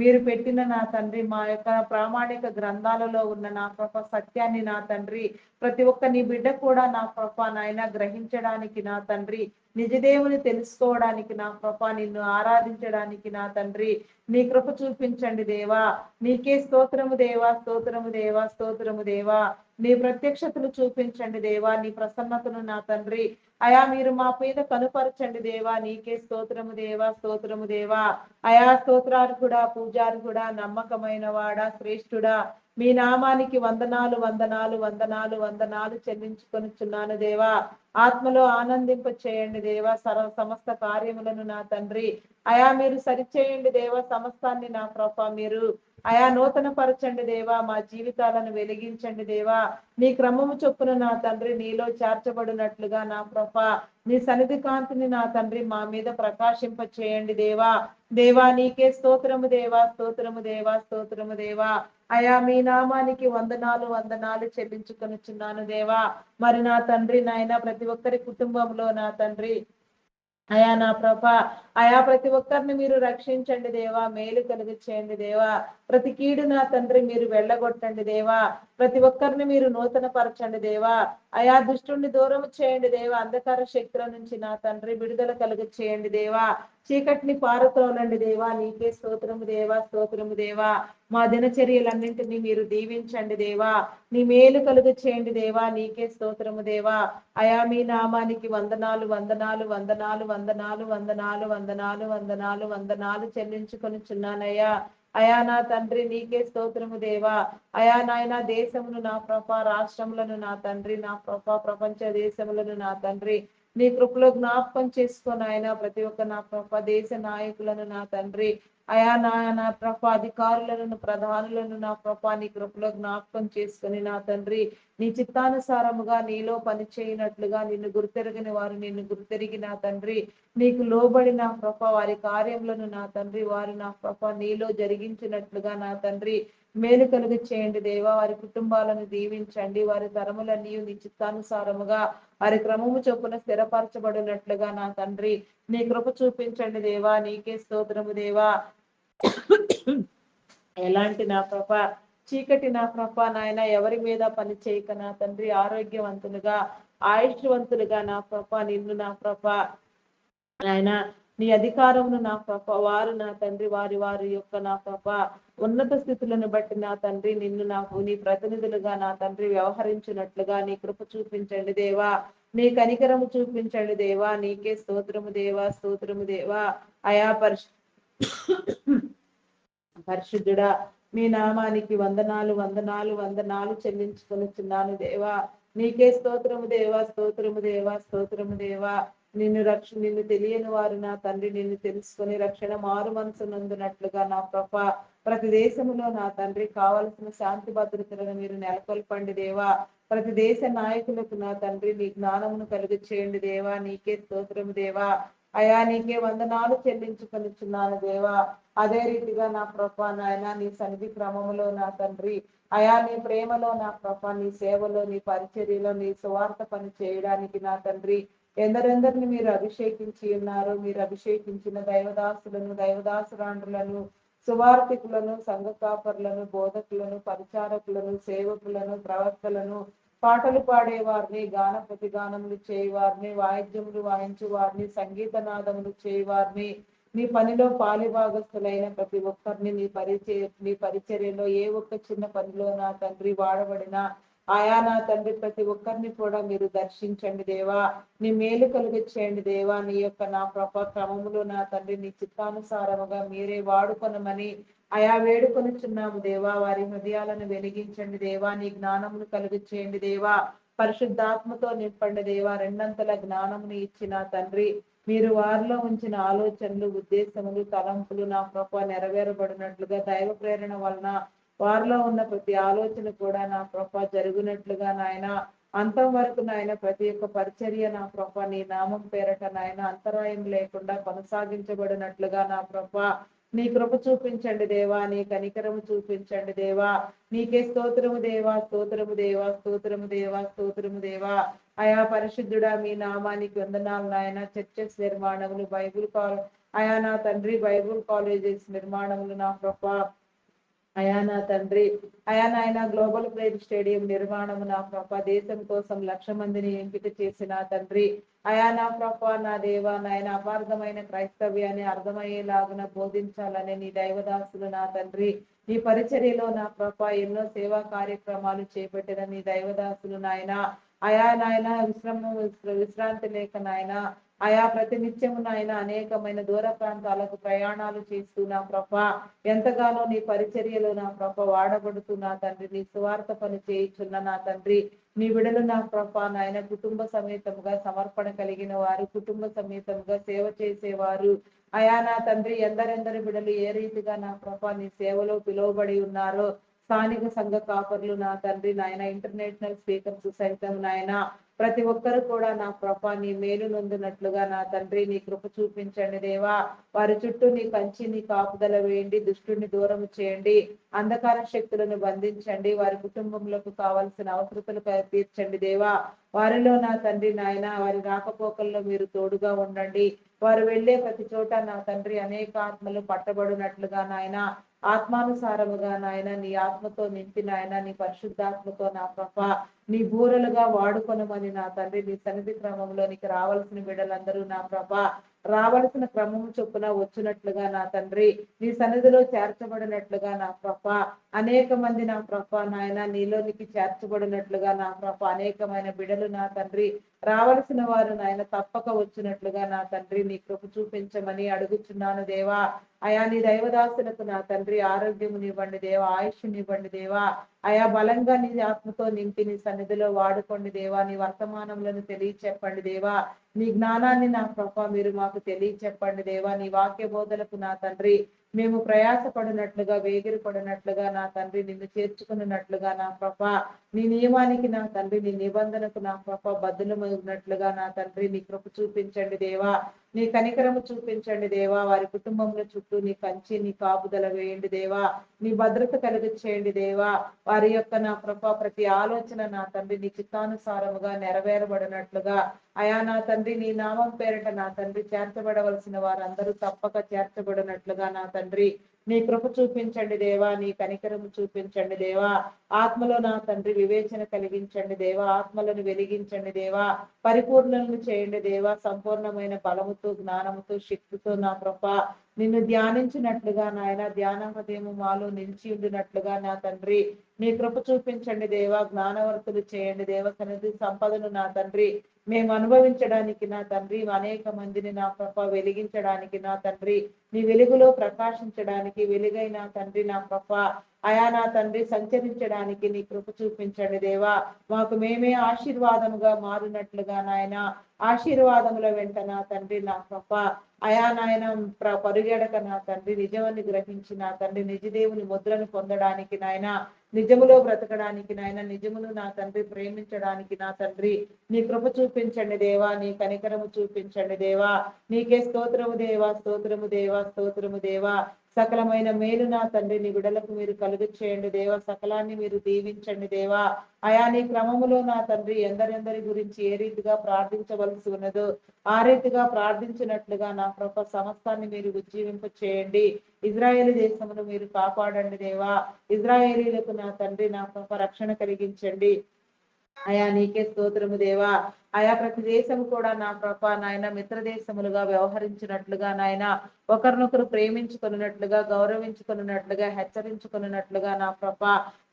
మీరు పెట్టిన నా తండ్రి మా యొక్క ప్రామాణిక గ్రంథాలలో ఉన్న నా ప్రభ సత్యాన్ని నా తండ్రి ప్రతి ఒక్క నీ బిడ్డ కూడా నా ప్రభ నాయన గ్రహించడానికి నా తండ్రి, నిజదేవుని తెలుసుకోవడానికి నా ప్రభ, నిన్ను ఆరాధించడానికి నా తండ్రి నీ కృప చూపించండి దేవా. నీకే స్తోత్రము దేవా, స్తోత్రము దేవా, స్తోత్రము దేవా. నీ ప్రత్యక్షతను చూపించండి దేవా, నీ ప్రసన్నతను నా తండ్రి అయా మీరు మా మీద కనుపరచండి దేవా. నీకే స్తోత్రము దేవా, స్తోత్రము దేవా. అయా స్తోత్రార్హుడా, పూజార్హుడా, నమ్మకమైన వాడా, శ్రేష్ఠుడా, మీ నామానికి వందనాలు, వందనాలు, వందనాలు, వందనాలు చెల్లించుకొనిచున్నాను దేవా. ఆత్మలో ఆనందింప చేయండి దేవా సమస్త కార్యములను నా తండ్రి. అయా మీరు సరిచేయండి దేవా, సమస్తాన్ని నా ప్రభ మీరు అయా నూతన పరచండి దేవా, మా జీవితాలను వెలిగించండి దేవా. నీ క్రమము చొప్పున నా తండ్రి నీలో చేర్చబడినట్లుగా నా ప్రభ నీ సన్నిధి కాంతిని నా తండ్రి మా మీద ప్రకాశింప చేయండి దేవా. దేవా నీకే స్తోత్రము దేవా, స్తోత్రము దేవా, స్తోత్రము దేవా. అయా మీ నామానికి వందనాలు, వందనాలు చెల్లించుకొనిచున్నాను దేవా. మరి నా తండ్రి నాయన ప్రతి ఒక్కరి కుటుంబంలో నా తండ్రి అయా నా ప్రభ అయా ప్రతి ఒక్కరిని మీరు రక్షించండి దేవా, మేలు కలుగు చేయండి దేవా. ప్రతి కీడు నా తండ్రి మీరు వెళ్ళగొట్టండి దేవా. ప్రతి ఒక్కరిని మీరు నూతన పరచండి దేవా. అయా దుష్టుని దూరం చేయండి దేవా. అంధకార శక్తుల నుంచి నా తండ్రి విడుదల కలుగు చేయండి దేవా. చీకటిని పారతోలండి దేవా. నీకే స్తోత్రము దేవా, స్తోత్రము దేవా. మా దినచర్యలన్నింటినీ మీరు దీవించండి దేవా. నీ మేలు కలుగు చేయండి దేవా. నీకే స్తోత్రము దేవా. అయా మీ నామానికి వందనాలు, వందనాలు, వందనాలు, వందనాలు, వందనాలు, వందనాలు, వందనాలు, వందనాలు చెల్లించుకొనిచున్నానయ్యా. అయా నా తండ్రి నీకే స్తోత్రము దేవా. అయా నాయన దేశమును నా ప్రభ, రాష్ట్రములను నా తండ్రి, నా ప్రభ ప్రపంచ దేశములను నా తండ్రి నీ కృపలో జ్ఞాపకం చేసుకొని ఆయన ప్రతి ఒక్క నా ప్రభ దేశ నాయకులను నా తండ్రి అయా నా ప్రభ అధికారులను, ప్రధానులను నా ప్రభ నీ కృపలో జ్ఞాపకం చేసుకొని నా తండ్రి నీ చిత్తానుసారముగా నీలో పని చేయనట్లుగా నిన్ను గుర్తెరగని వారు నిన్ను గుర్తెరిగి నా తండ్రి నీకు లోబడి నా ప్రభ వారి కార్యములను నా తండ్రి వారు నా ప్రభ నీలో జరిగించినట్లుగా నా తండ్రి మేలు కలుగు చేయండి దేవా. వారి కుటుంబాలను దీవించండి. వారి తరములన్నీ నీ చిత్తానుసారముగా వారి క్రమము చొప్పున స్థిరపరచబడినట్లుగా నా తండ్రి నీ కృప చూపించండి దేవా. నీకే స్తోత్రము దేవా. ఎలాంటి నా ప్రభ చీకటి నా ప్రభ నాయన ఎవరి మీద పని చేయక నా తండ్రి ఆరోగ్యవంతులుగా, ఆయుష్వంతులుగా నా ప్రభ నిన్ను నా ప్రభ నాయన నీ అధికారమును నా ప్రభ వారు నా తండ్రి వారి వారి యొక్క నా ప్రభ ఉన్నత స్థితులను బట్టి నా తండ్రి నిన్ను నాకు నీ ప్రతినిధులుగా నా తండ్రి వ్యవహరించినట్లుగా నీ కృప చూపించండి దేవా. నీ కనికరము చూపించండి దేవా. నీకే స్తోత్రము దేవా, స్తోత్రము దేవా. అయా పరిశుద్ధుడా మీ నామానికి వందనాలు, వందనాలు, వందనాలు చెల్లించుకొనిచున్నాను దేవా. నీకే స్తోత్రము దేవా, స్తోత్రము దేవా, స్తోత్రము దేవా. నిన్ను తెలియని వారు నా తండ్రి నిన్ను తెలుసుకొని రక్షణ మారు మనసు నందునట్లుగా నా ప్రభ ప్రతి దేశంలో నా తండ్రి కావలసిన శాంతి భద్రతలను మీరు నెలకొల్పండి దేవా. ప్రతి దేశ నాయకులకు నా తండ్రి నీ జ్ఞానమును కలుగు చేయండి దేవా. నీకే స్తోత్రము దేవా. అయా నీకే వందనాలు చెల్లించుకొనిచున్నాను దేవా. అదే రీతిగా నా ప్రభ నాయన నీ సన్నిధి క్రమములో నా తండ్రి అయా నీ ప్రేమలో నా ప్రభ నీ సేవలో నీ పరిచర్యలో నీ సువార్త పని చేయడానికి నా తండ్రి ఎందరెందరిని మీరు అభిషేకించి ఉన్నారు. మీరు అభిషేకించిన దైవదాసులను, దైవదాసురాండ్రులను, సువార్థికులను, సంఘ కాపరులను, బోధకులను, పరిచారకులను, సేవకులను, ప్రవక్తలను, పాటలు పాడేవారిని, గాన ప్రతిగానములు చేయవారిని, వాయిద్యములు వాయించు వారిని, సంగీత నాదములు చేయవారిని, నీ పనిలో పాలిభాగస్తులైన ప్రతి ఒక్కరిని నీ పరిచర్యలో ఏ ఒక్క చిన్న పనిలో నా తండ్రి వాడబడిన ఆయా నా తండ్రి ప్రతి ఒక్కరిని కూడా మీరు దర్శించండి దేవా. నీ మేలు కలుగ చేయండి దేవా. నీ యొక్క నా క్రమములో నా తండ్రి నీ చిత్తానుసారముగా మీరే వాడుకొనమని అయా వేడుకొనుచున్నాము దేవా. వారి హృదయాలను వెలిగించండి దేవా. నీ జ్ఞానమును కలుగ చేయండి దేవా. పరిశుద్ధాత్మతో నింపండి దేవా. రెండంతల జ్ఞానమును ఇచ్చిన తండ్రి మీరు వారిలో ఉంచిన ఆలోచనలు, ఉద్దేశములు, తలంపులు నా ప్రభ నెరవేరబడినట్లుగా దైవ ప్రేరణ వలన వారిలో ఉన్న ప్రతి ఆలోచన కూడా నా ప్రభ జరుగునట్లుగా నాయన అంతం వరకు నాయన ప్రతి ఒక్క పరిచర్య నా ప్రభ నీ నామం పేరట నాయన అంతరాయం లేకుండా కొనసాగించబడినట్లుగా నా ప్రభ నీ కృప చూపించండి దేవా. నీ కనికరము చూపించండి దేవా. నీకే స్తోత్రము దేవా, స్తోత్రము దేవా, స్తోత్రము దేవా, స్తోత్రము దేవా. అయా పరిశుద్ధుడా మీ నామానికి వందనాలు నాయన. చర్చెస్ నిర్మాణములు, అయా నా తండ్రి బైబుల్ కాలేజెస్ నిర్మాణములు నా ప్రభ అయా నా తండ్రి అయా నాయన గ్లోబల్ ప్రేర్ స్టేడియం నిర్మాణము నా ప్రభ దేశం కోసం 1,00,000 మందిని ఎంపిక చేసిన తండ్రి అయా నా ప్రభ నా దేవ నాయన అపార్థమైన క్రైస్తవ్యాన్ని అర్థమయ్యేలాగున బోధించాలని నీ దైవదాసులు నా తండ్రి నీ పరిచర్యలో నా ప్రభ ఎన్నో సేవా కార్యక్రమాలు చేపట్టిన నీ దైవదాసులు నాయన అయా నాయన విశ్రాంతి లేక నాయన ఆయా ప్రతినిత్యము నాయన అనేకమైన దూర ప్రాంతాలకు ప్రయాణాలు చేస్తూ నా ప్రభ ఎంతగానో నీ పరిచర్యలో నా ప్రభ వాడబడుతూ నా తండ్రి నీ సువార్త పని చేయించున్న నా తండ్రి నీ విడలు నా ప్రభ నాయన కుటుంబ సమేతముగా సమర్పణ కలిగిన వారు, కుటుంబ సమేతముగా సేవ చేసేవారు అయా నా తండ్రి ఎందరెందరి బిడలు ఏ రీతిగా నా ప్రభ నీ సేవలో పిలువబడి ఉన్నారో స్థానిక సంఘ కాపర్లు నా తండ్రి నాయన ఇంటర్నేషనల్ స్పీకర్స్ సైతం నాయన ప్రతి ఒక్కరు కూడా నా ప్రభ నీ మేలు నొందినట్లుగా నా తండ్రి నీ కృప చూపించండి దేవా. వారి చుట్టూ నీ కంచి నీ కాపుదల వేయండి, దుష్టుని దూరం చేయండి, అంధకార శక్తులను బంధించండి, వారి కుటుంబంలోకి కావాల్సిన అవసరతలు తీర్చండి దేవా. వారిలో నా తండ్రి నాయన వారి రాకపోకల్లో మీరు తోడుగా ఉండండి. వారు వెళ్ళే ప్రతి చోట నా తండ్రి అనేక ఆత్మలు పట్టబడినట్లుగా నాయన ఆత్మానుసారముగా నాయన నీ ఆత్మతో నింపి నాయన నీ పరిశుద్ధాత్మతో నా ప్రభ నీ బూరలుగా వాడుకొనమని నా తండ్రి నీ సన్నిధి క్రమంలోనికి రావాల్సిన బిడ్డలందరూ నా ప్రభ రావలసిన క్రమము చొప్పున వచ్చినట్లుగా నా తండ్రి నీ సన్నిధిలో చేర్చబడినట్లుగా నా ప్రభ అనేక మంది నా ప్రభ నాయన నీలోనికి చేర్చబడినట్లుగా నా ప్రభ అనేకమైన బిడలు నా తండ్రి రావలసిన వారు నాయన తప్పక వచ్చినట్లుగా నా తండ్రి నీ కృప చూపించమని అడుగుచున్నాను దేవా. అయా నీ దైవదాసులకు నా తండ్రి ఆరోగ్యమునివ్వండి దేవా, ఆయుష్నివ్వండి దేవా. అయా బలంగా నీ ఆత్మతో నింపి నీ సన్నిధిలో వాడుకోండి దేవా. నీ వర్తమానములను తెలియచెప్పండి దేవా. నీ జ్ఞానాన్ని నా ప్రభ మీరు మాకు తెలియచెప్పండి దేవా. నీ వాక్య బోధలకు నా తండ్రి మేము ప్రయాసపడినట్లుగా వేగిరపడినట్లుగా నా తండ్రి నిన్ను చేర్చుకున్నట్లుగా నా ప్రభ నీ నియమానికి నా తండ్రి నీ నిబంధనకు నా ప్రభ బద్దులమైనట్లుగా నా తండ్రి నీ కృప చూపించండి దేవా. నీ కనికరము చూపించండి దేవా. వారి కుటుంబంలో చుట్టూ నీ కంచి నీ కాపుదల వేయండి దేవా. నీ భద్రత కలిగి చేయండి దేవా. వారి యొక్క నా ప్రభ ప్రతి ఆలోచన నా తండ్రి నీ చిత్తానుసారముగా నెరవేరబడినట్లుగా అయా నా తండ్రి నీ నామం పేరిట నా తండ్రి చేర్చబడవలసిన వారందరూ తప్పక చేర్చబడినట్లుగా నా తండ్రి నీ కృప చూపించండి దేవా. నీ కనికరము చూపించండి దేవా. ఆత్మలో నా తండ్రి వివేచన కలిగించండి దేవా. ఆత్మలను వెలిగించండి దేవా. పరిపూర్ణలను చేయండి దేవా. సంపూర్ణమైన బలముతో జ్ఞానముతో శక్తితో నా ప్రభ నిన్ను ధ్యానించినట్లుగా నాయన ధ్యాన హృదయము మాలో నిలిచి ఉండినట్లుగా నా తండ్రి నీ కృప చూపించండి దేవా. జ్ఞానవర్తులు చేయండి దేవ. సన్నిధి సంపదను నా తండ్రి మేము అనుభవించడానికి నా తండ్రి అనేక మందిని నా ప్రభ వెలిగించడానికి నా తండ్రి నీ వెలుగులో ప్రకాశించడానికి వెలుగై నా తండ్రి నా ప్రభ అయా నా తండ్రి సంచరించడానికి నీ కృప చూపించండి దేవా. మాకు మేమే ఆశీర్వాదముగా మారినట్లుగా నాయన ఆశీర్వాదముల వెంట నా తండ్రి నా ప్రభ అయా నాయన పరుగెడక నా తండ్రి నిజమని గ్రహించి నా తండ్రి నిజదేవుని ముద్రను పొందడానికి నాయన నిజములో బ్రతకడానికి నాయన నిజమును నా తండ్రి ప్రేమించడానికి నా తండ్రి నీ కృప చూపించండి దేవా. నీ కనికరము చూపించండి దేవా. నీకే స్తోత్రము దేవా, స్తోత్రము దేవా, స్తోత్రము దేవా. సకలమైన మేలు నా తండ్రి నీ బిడలకు మీరు కలుగు చేయండి దేవా, సకలాన్ని మీరు దీవించండి దేవా. అయా నీ క్రమములో నా తండ్రి ఎందరెందరి గురించి ఏ రీతిగా ప్రార్థించవలసి ఉన్నదో ఆ రీతిగా ప్రార్థించినట్లుగా నా ప్రభ సమస్తాన్ని మీరు ఉజ్జీవింప చేయండి. ఇజ్రాయేల్ దేశమును మీరు కాపాడండి దేవా. ఇజ్రాయేలీలకు నా తండ్రి నా ప్రభ రక్షణ కలిగించండి. అయా నీకే స్తోత్రము దేవా. ఆయా ప్రతి దేశము కూడా నా ప్రభ నాయన మిత్ర దేశములుగా వ్యవహరించినట్లుగా నాయన ఒకరినొకరు ప్రేమించుకున్నట్లుగా, గౌరవించుకున్నట్లుగా, హెచ్చరించుకున్నట్లుగా నా ప్రభ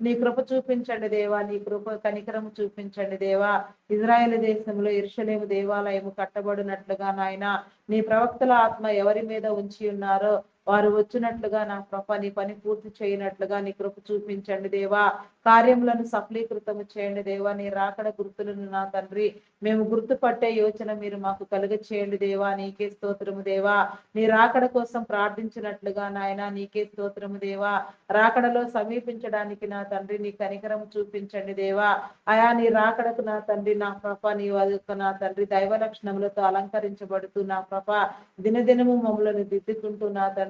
నీ కృప చూపించండి దేవా. నీ కృప కనికరము చూపించండి దేవా. ఇజ్రాయేల్ దేశంలో యెరూషలేము దేవాలయము కట్టబడినట్లుగా నాయన నీ ప్రవక్తల ఆత్మ ఎవరి మీద ఉంచి ఉన్నారో వారు వచ్చినట్లుగా నా ప్రభ నీ పని పూర్తి చేయనట్లుగా నీ కృప చూపించండి దేవా. కార్యములను సఫలీకృతము చేయండి దేవా. నీ రాకడ గుర్తులను నా తండ్రి మేము గుర్తుపట్టే యోచన మీరు మాకు కలుగ చేయండి దేవా. నీకే స్తోత్రము దేవా. నీ రాకడ కోసం ప్రార్థించినట్లుగా నాయన నీకే స్తోత్రము దేవా. రాకడలో సమీపించడానికి నా తండ్రి నీ కనికరము చూపించండి దేవా. అయా నీ రాకడకు నా తండ్రి నా ప్రభ నీ యొక్క నా తండ్రి దైవ లక్షణములతో అలంకరించబడుతూ నా ప్రభ దినదినము మమ్మలను దిద్దుకుంటూ నా తండ్రి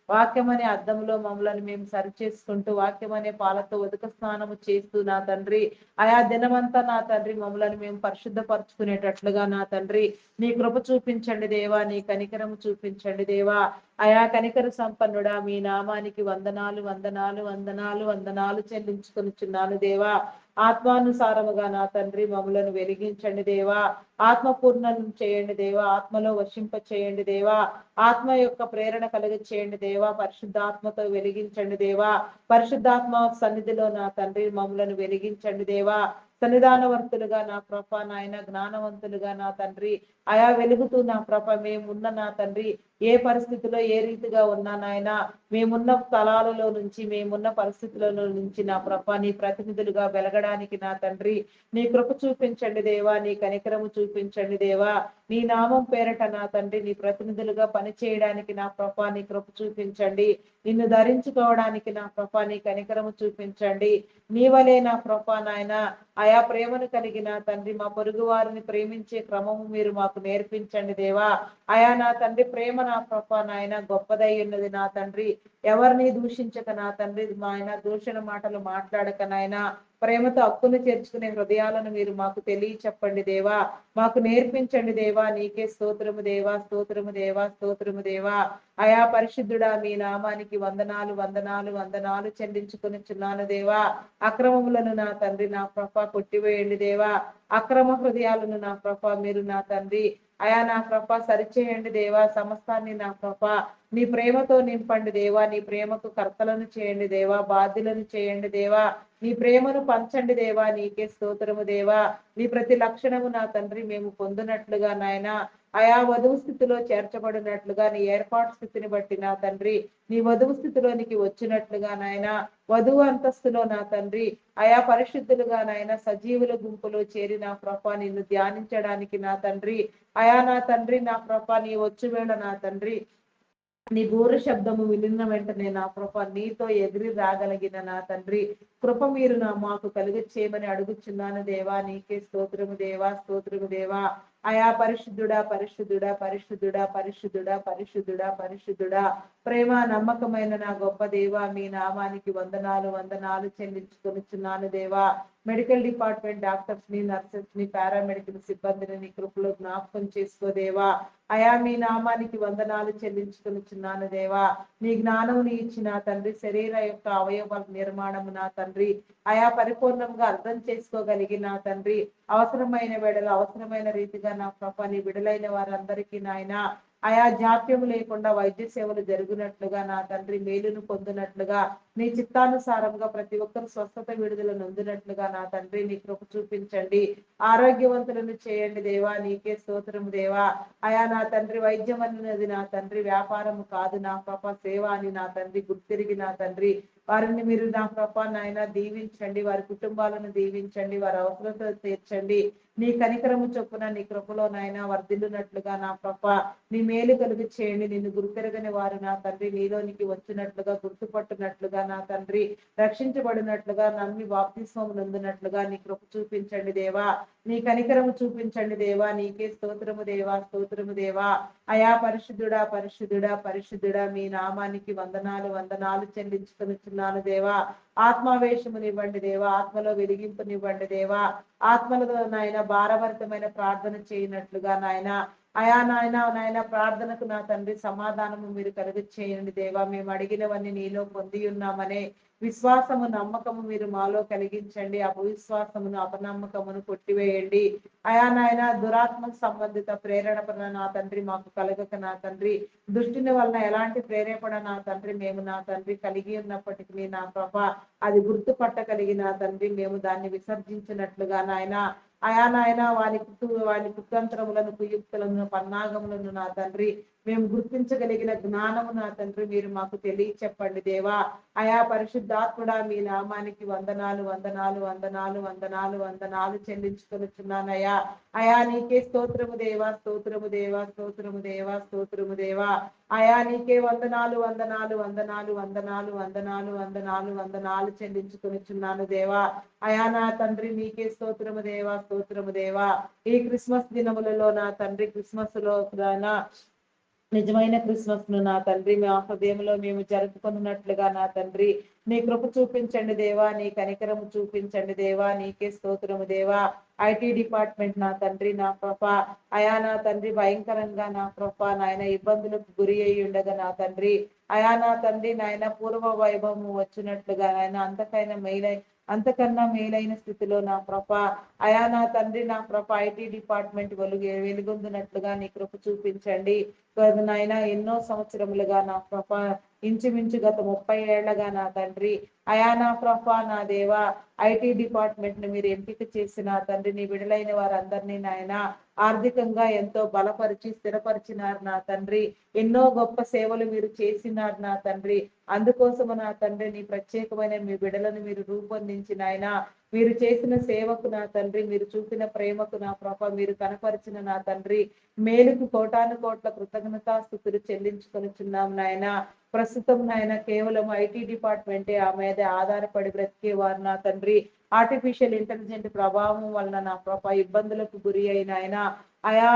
వాక్యమనే అద్దంలో మమ్మలను మేము సరిచేసుకుంటూ వాక్యమనే పాలతో ఉదక స్నానము చేస్తూ నా తండ్రి ఆయా దినమంతా నా తండ్రి మమ్మలను మేము పరిశుద్ధపరచుకునేటట్లుగా నా తండ్రి నీ కృప చూపించండి దేవా. నీ కనికరము చూపించండి దేవా. అయా కనికర సంపన్నుడా మీ నామానికి వందనాలు వందనాలు వందనాలు వందనాలు చెల్లించుకొనిచున్నాను దేవా. ఆత్మానుసారముగా నా తండ్రి మమ్మలను వెలిగించండి దేవా. ఆత్మపూర్ణం చేయండి దేవా. ఆత్మలో వర్షింప చేయండి దేవా. ఆత్మ యొక్క ప్రేరణ కలుగ చేయండి దేవా. పరిశుద్ధాత్మతో వెలిగించండి దేవా. పరిశుద్ధాత్మ సన్నిధిలో నా తండ్రి మమ్మలను వెలిగించండి దేవా. సన్నిధానవంతులుగా నా ప్రభ నాయన జ్ఞానవంతులుగా నా తండ్రి అయా వెలుగుతూ నా ప్రభ మేమున్న నా తండ్రి ఏ పరిస్థితిలో ఏ రీతిగా ఉన్నా నాయన మేమున్న స్థలాలలో నుంచి మేమున్న పరిస్థితులలో నుంచి నా ప్రభ నీ ప్రతినిధులుగా వెలగడానికి నా తండ్రి నీ కృప చూపించండి దేవా. నీ కనికరము చూపించండి దేవా. నీ నామం పేరట నా తండ్రి నీ ప్రతినిధులుగా పనిచేయడానికి నా ప్రభ నీ కృప చూపించండి. నిన్ను ధరించుకోవడానికి నా ప్రభ నీ కనికరము చూపించండి. నీ వలే నా ప్రభ నాయన ఆయా ప్రేమను కలిగిన తండ్రి మా పొరుగు వారిని ప్రేమించే క్రమము మీరు మాకు నేర్పించండి దేవా. ఆయా నా తండ్రి ప్రేమ నా ప్రభ నాయన గొప్పదై ఉన్నది నా తండ్రి. ఎవరిని దూషించక నా తండ్రి మా ఆయన దూషణ మాటలు మాట్లాడక నాయన ప్రేమతో హక్కును చేర్చుకునే హృదయాలను మీరు మాకు చెప్పండి దేవా. మాకు నేర్పించండి దేవా. నీకే స్తోత్రము దేవా. స్తోత్రము దేవా. స్తోత్రము దేవా. అయా పరిశుద్ధుడా మీ నామానికి వందనాలు వందనాలు వందనాలు చెల్లించుకొనిచున్నాను దేవా. అక్రమములను నా తండ్రి నా ప్రభ కొట్టివేయండి దేవా. అక్రమ హృదయాలను నా ప్రభ మీరు నా తండ్రి అయా నా ప్రభ సరిచేయండి దేవా. సమస్తాన్ని నా ప్రభ నీ ప్రేమతో నింపండి దేవా. నీ ప్రేమకు కర్తలను చేయండి దేవా. బాధ్యులను చేయండి దేవా. నీ ప్రేమను పంచండి దేవా. నీకే స్తోత్రము దేవా. నీ ప్రతి లక్షణము నా తండ్రి మేము పొందినట్లుగా నాయన ఆయా వధువు స్థితిలో చేర్చబడినట్లుగా నీ ఏర్పాటు స్థితిని బట్టి నా తండ్రి నీ వధువు స్థితిలోనికి వచ్చినట్లుగా నాయన వధువు అంతస్తులో నా తండ్రి ఆయా పరిశుద్ధులుగా నాయన సజీవుల గుంపులో చేరి నా ప్రభ నిన్ను ధ్యానించడానికి నా తండ్రి అయా నా తండ్రి నా ప్రభ నీ వచ్చువేళ నా తండ్రి నీ ఘోర శబ్దము వినిన వెంటనే నా కృప నీతో ఎగిరి రాగలిగిన నా తండ్రి కృప మీరు నా మాకు కలుగ చేయమని అడుగుచున్నాను దేవా. నీకే స్తోత్రము దేవా. స్తోత్రము దేవా. అయా పరిశుద్ధుడా పరిశుద్ధుడా పరిశుద్ధుడా పరిశుద్ధుడా పరిశుద్ధుడా పరిశుద్ధుడా ప్రేమ నమ్మకమైన నా గొప్ప దేవా. మీ నామానికి వందనాలు వందనాలు చెల్లించుకొనిచున్నాను దేవా. మెడికల్ డిపార్ట్మెంట్ డాక్టర్స్ ని నర్సెస్ ని పారామెడికల్ సిబ్బందిని నీ కృపలో జ్ఞాపకం చేసుకోదేవా. అయా మీ నామానికి వందనాలు చెల్లించుకొనిచున్నాను దేవా. నీ జ్ఞానముని ఇచ్చిన తండ్రి శరీర యొక్క అవయవాల నిర్మాణము నా తండ్రి ఆయా పరిపూర్ణంగా అర్థం చేసుకోగలిగిన తండ్రి అవసరమైన వేళలో అవసరమైన రీతిగా నా ప్రభ నీ విడుదలైన వారందరికీ నాయన ఆయా జాప్యము లేకుండా వైద్య సేవలు జరిగినట్లుగా నా తండ్రి మేలును పొందినట్లుగా నీ చిత్తానుసారంగా ప్రతి ఒక్కరు స్వస్థత విడుదల నొందినట్లుగా నా తండ్రి నీ కృప చూపించండి. ఆరోగ్యవంతులను చేయండి దేవా. నీకే స్తోత్రము దేవా. అయా నా తండ్రి వైద్యం అన్నది నా తండ్రి వ్యాపారము కాదు నా పాప సేవ అని నా తండ్రి గుర్తిరిగి నా తండ్రి వారిని మీరు నా ప్రభా నాయన దీవించండి, వారి కుటుంబాలను దీవించండి, వారి అవసరతలు తీర్చండి. నీ కనికరము చొప్పున నీ కృపలో నాయన వర్ధిల్లునట్లుగా నా ప్రభా నీ మేలు కలుగు చేయండి. నిన్ను గుర్తెరగని వారు నా తండ్రి నీలోనికి వచ్చినట్లుగా, గుర్తుపట్టినట్లుగా నా తండ్రి రక్షించబడినట్లుగా, నమ్మి బాప్తిస్మము నొందినట్లుగా నీ కృప చూపించండి దేవా. నీ కనికరము చూపించండి దేవా. నీకే స్తోత్రము దేవా, స్తోత్రము దేవా. అయా పరిశుద్ధుడా, పరిశుద్ధుడా, పరిశుద్ధుడా, మీ నామానికి వందనాలు, వందనాలు చెల్లించుకొనిచున్నాను దేవా. ఆత్మావేశమునివ్వండి దేవా, ఆత్మలో వెలిగింపునివ్వండి దేవా. ఆత్మలతో నాయన భారభరితమైన ప్రార్థన చేయనట్లుగా నాయన అయా నాయన ప్రార్థనకు నా తండ్రి సమాధానము మీరు కలుగ చేయండి దేవా. మేము అడిగినవన్నీ నీలో పొంది ఉన్నామనే విశ్వాసము, నమ్మకము మీరు మాలో కలిగించండి. అపవిశ్వాసమును, అపనమ్మకమును కొట్టివేయండి. అయా నాయన దురాత్మ సంబంధిత ప్రేరణ నా తండ్రి మాకు కలగక నా తండ్రి దుష్టుని వలన ఎలాంటి ప్రేరేపణ నా తండ్రి మేము నా తండ్రి కలిగి ఉన్నప్పటికీ నా ప్రభ అది గుర్తుపట్టగలిగి నా తండ్రి మేము దాన్ని విసర్జించినట్లుగా నాయన అయా నాయన వాని కుతంత్రములను, కుయుక్తులను, పన్నాగములను నా తండ్రి మేము గుర్తించగలిగిన జ్ఞానము నా తండ్రి మీరు మాకు చెప్పండి దేవా. అయా పరిశుద్ధాత్ముడా, మీ నామానికి వందనాలు, వందనాలు, వందనాలు, వందనాలు, వందనాలు చెల్లించుకొనిచున్నానయ్యా. అయా నీకే స్తోత్రము దేవా, స్తోత్రము దేవా, స్తోత్రము దేవా, స్తోత్రము దేవా. అయా నీకే వందనాలు, వందనాలు, వందనాలు, వందనాలు, వందనాలు, వందనాలు, వందనాలు చెల్లించుకొనిచున్నాను దేవా. అయా నా తండ్రి నీకే స్తోత్రము దేవా, స్తోత్రము దేవా. ఈ క్రిస్మస్ దినములలో నా తండ్రి క్రిస్మస్ లో నిజమైన క్రిస్మస్ ను నా తండ్రి మా హృదయంలో మేము జరుపుకున్నట్లుగా నా తండ్రి నీ కృప చూపించండి దేవా. నీ కనికరము చూపించండి దేవా. నీకే స్తోత్రము దేవా. ఐటీ డిపార్ట్మెంట్ నా తండ్రి నా కృప అయా నా తండ్రి భయంకరంగా నా కృప నాయన ఇబ్బందులకు గురి అయి ఉండగా నా తండ్రి అయా నా తండ్రి నాయన పూర్వ వైభవము వచ్చినట్లుగా నాయన అంతకన్నా మేలైన స్థితిలో నా కృప అయా నా తండ్రి నా కృప ఐటీ డిపార్ట్మెంట్ వెలుగొందినట్లుగా నీ కృప చూపించండి నాయన. ఎన్నో సంవత్సరములుగా నా కృప ఇంచుమించు గత 30 ఏళ్లగా నా తండ్రి అయా నా కృప నా దేవా ఐటీ డిపార్ట్మెంట్ ను మీరు ఎంపిక చేసిన తండ్రి నీ విడుదలైన వారందరినీ నాయన ఆర్థికంగా ఎంతో బలపరిచి స్థిరపరిచినారు నా తండ్రి. ఎన్నో గొప్ప సేవలు మీరు చేసినారు నా తండ్రి. అందుకోసము నా తండ్రి నీ ప్రత్యేకమైన మీ బిడ్డలను మీరు రూపొందించిన ఆయన మీరు చేసిన సేవకు నా తండ్రి మీరు చూపిన ప్రేమకు నా ప్రభ మీరు కనపరిచిన నా తండ్రి మేలుకు కోటాను కోట్ల కృతజ్ఞతాస్తుతులు చెల్లించుకొనిచున్నాం నాయన. ప్రస్తుతం నాయన కేవలం ఐటీ డిపార్ట్మెంటే ఆ మీద ఆధారపడి బ్రతికేవారు నా తండ్రి. ఆర్టిఫిషియల్ ఇంటెలిజెంట్ ప్రభావం వలన నా ప్రభ ఇబ్బందులకు గురి అయిన ఆయన ఆయా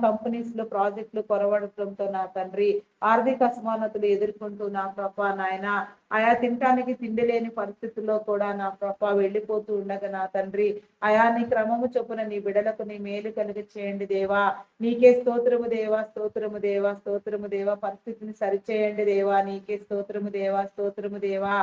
కంపెనీస్ లో ప్రాజెక్టులు కొరవడంతో నా తండ్రి ఆర్థిక అసమానతలు ఎదుర్కొంటూ నా ప్రభ నాయన ఆయా తినటానికి తిండి లేని పరిస్థితుల్లో కూడా నా ప్రభ వెళ్ళిపోతూ ఉండగా నా తండ్రి ఆయా నీ క్రమము చొప్పున నీ బిడలకు నీ మేలు కలిగి చేయండి దేవా. నీకే స్తోత్రము దేవా, స్తోత్రము దేవా, స్తోత్రము దేవా. పరిస్థితిని సరిచేయండి దేవా. నీకే స్తోత్రము దేవా, స్తోత్రము దేవా.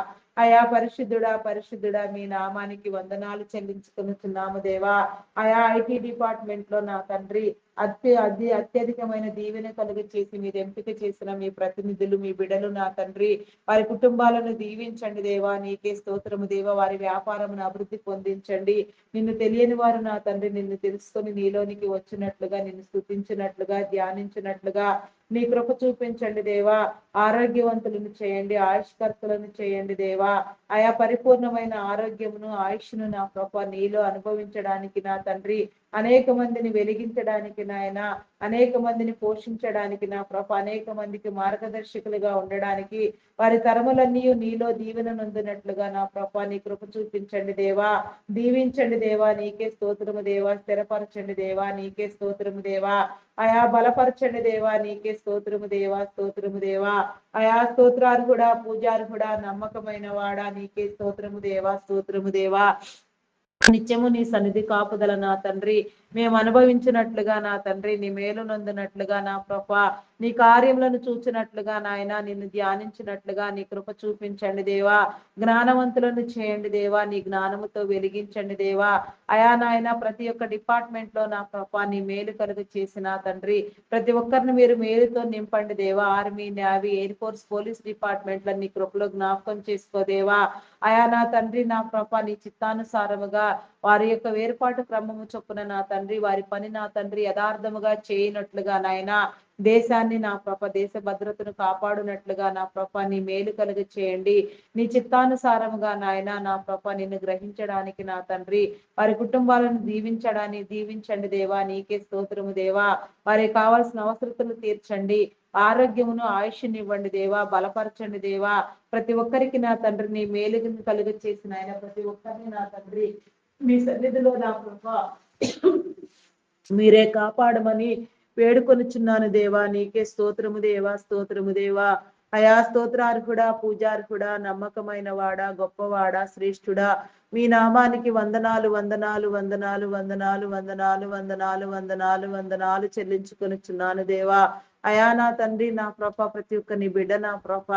అయా పరిశుద్ధుడా, పరిశుద్ధుడా, మీ నామానికి వందనాలు చెల్లించుకొనుచున్నాము దేవా. ఆయా ఐటీ డిపార్ట్మెంట్ లో నా తండ్రి అత్యధికమైన దీవెన కలుగ చేసి మీరు ఎంపిక చేసిన మీ ప్రతినిధులు మీ బిడలు నా తండ్రి వారి కుటుంబాలను దీవించండి దేవా. నీకే స్తోత్రము దేవా. వారి వ్యాపారమును అభివృద్ధి పొందించండి. నిన్ను తెలియని వారు నా తండ్రి నిన్ను తెలుసుకొని నీలోనికి వచ్చినట్లుగా నిన్ను స్తుతించినట్లుగా ధ్యానించినట్లుగా నీ కృప చూపించండి దేవా. ఆరోగ్యవంతులను చేయండి, ఆయుష్కర్తలను చేయండి దేవా. ఆయా పరిపూర్ణమైన ఆరోగ్యమును ఆయుష్ను నా కృప నీలో అనుభవించడానికి నా తండ్రి అనేక మందిని వెలిగించడానికి నాయన అనేక మందిని పోషించడానికి నా ప్రభ అనేక మందికి మార్గదర్శకులుగా ఉండడానికి వారి తరములన్నీ నీలో దీవెన నొందినట్లుగా నా ప్రభ నీ కృప చూపించండి దేవా. దీవించండి దేవా. నీకే స్తోత్రము దేవా. స్థిరపరచండి దేవా. నీకే స్తోత్రము దేవా. ఆయా బలపరచండి దేవా. నీకే స్తోత్రము దేవా, స్తోత్రము దేవా. ఆయా స్తోత్రార్హుడా, పూజార్హుడా, నమ్మకమైన వాడా, నీకే స్తోత్రము దేవా, స్తోత్రము దేవా. నిత్యము నీ సన్నిధి కాపుదల నా తండ్రి మేము అనుభవించినట్లుగా నా తండ్రి నీ మేలు నొందినట్లుగా నా ప్రభ నీ కార్యములను చూచినట్లుగా నాయన నిన్ను ధ్యానించినట్లుగా నీ కృప చూపించండి దేవా. జ్ఞానవంతులను చేయండి దేవా. నీ జ్ఞానముతో వెలిగించండి దేవా. అయా నాయన ప్రతి ఒక్క డిపార్ట్మెంట్ లో నా ప్రభ నీ మేలు కలుగు చేసిన తండ్రి ప్రతి ఒక్కరిని మీరు మేలుతో నింపండి దేవా. Army, navy, air force, police డిపార్ట్మెంట్ల నీ కృపలో జ్ఞాపకం చేసుకోదేవా. అయా నా తండ్రి నా ప్రభ నీ చిత్తానుసారముగా వారి యొక్క వేరుపాటు క్రమము చొప్పున నా తండ్రి వారి పని నా తండ్రి యథార్థముగా చేయనట్లుగా నాయన దేశాన్ని నా ప్రభ దేశ భద్రతను కాపాడునట్లుగా నా ప్రభ నీ మేలు కలుగ చేయండి. నీ చిత్తానుసారముగా నాయన నా ప్రభ నిన్ను గ్రహించడానికి నా తండ్రి వారి కుటుంబాలను దీవించండి దేవా. నీకే స్తోత్రము దేవా. వారికి కావాల్సిన అవసరతలు తీర్చండి. ఆరోగ్యమును ఆయుష్నివ్వండి దేవా. బలపరచండి దేవా. ప్రతి ఒక్కరికి నా తండ్రి నీ మేలుగును కలుగ చేసిన ఆయన ప్రతి ఒక్కరిని నా తండ్రి మీ సన్నిధిలో నా ప్రభ మీరే కాపాడమని వేడుకొనుచున్నాను దేవా. నీకే స్తోత్రము దేవా. స్తోత్రము దేవా. అయా స్తోత్రార్హుడా, పూజార్హుడా, నమ్మకమైన వాడా, గొప్పవాడా, శ్రేష్ఠుడా, మీ నామానికి వందనాలు వందనాలు వందనాలు వందనాలు వందనాలు వందనాలు వందనాలు వందనాలు చెల్లించుకొనుచున్నాను దేవా. అయా నా తండ్రి నా ప్రభ ప్రతి ఒక్క నీ బిడ్డ నా ప్రభ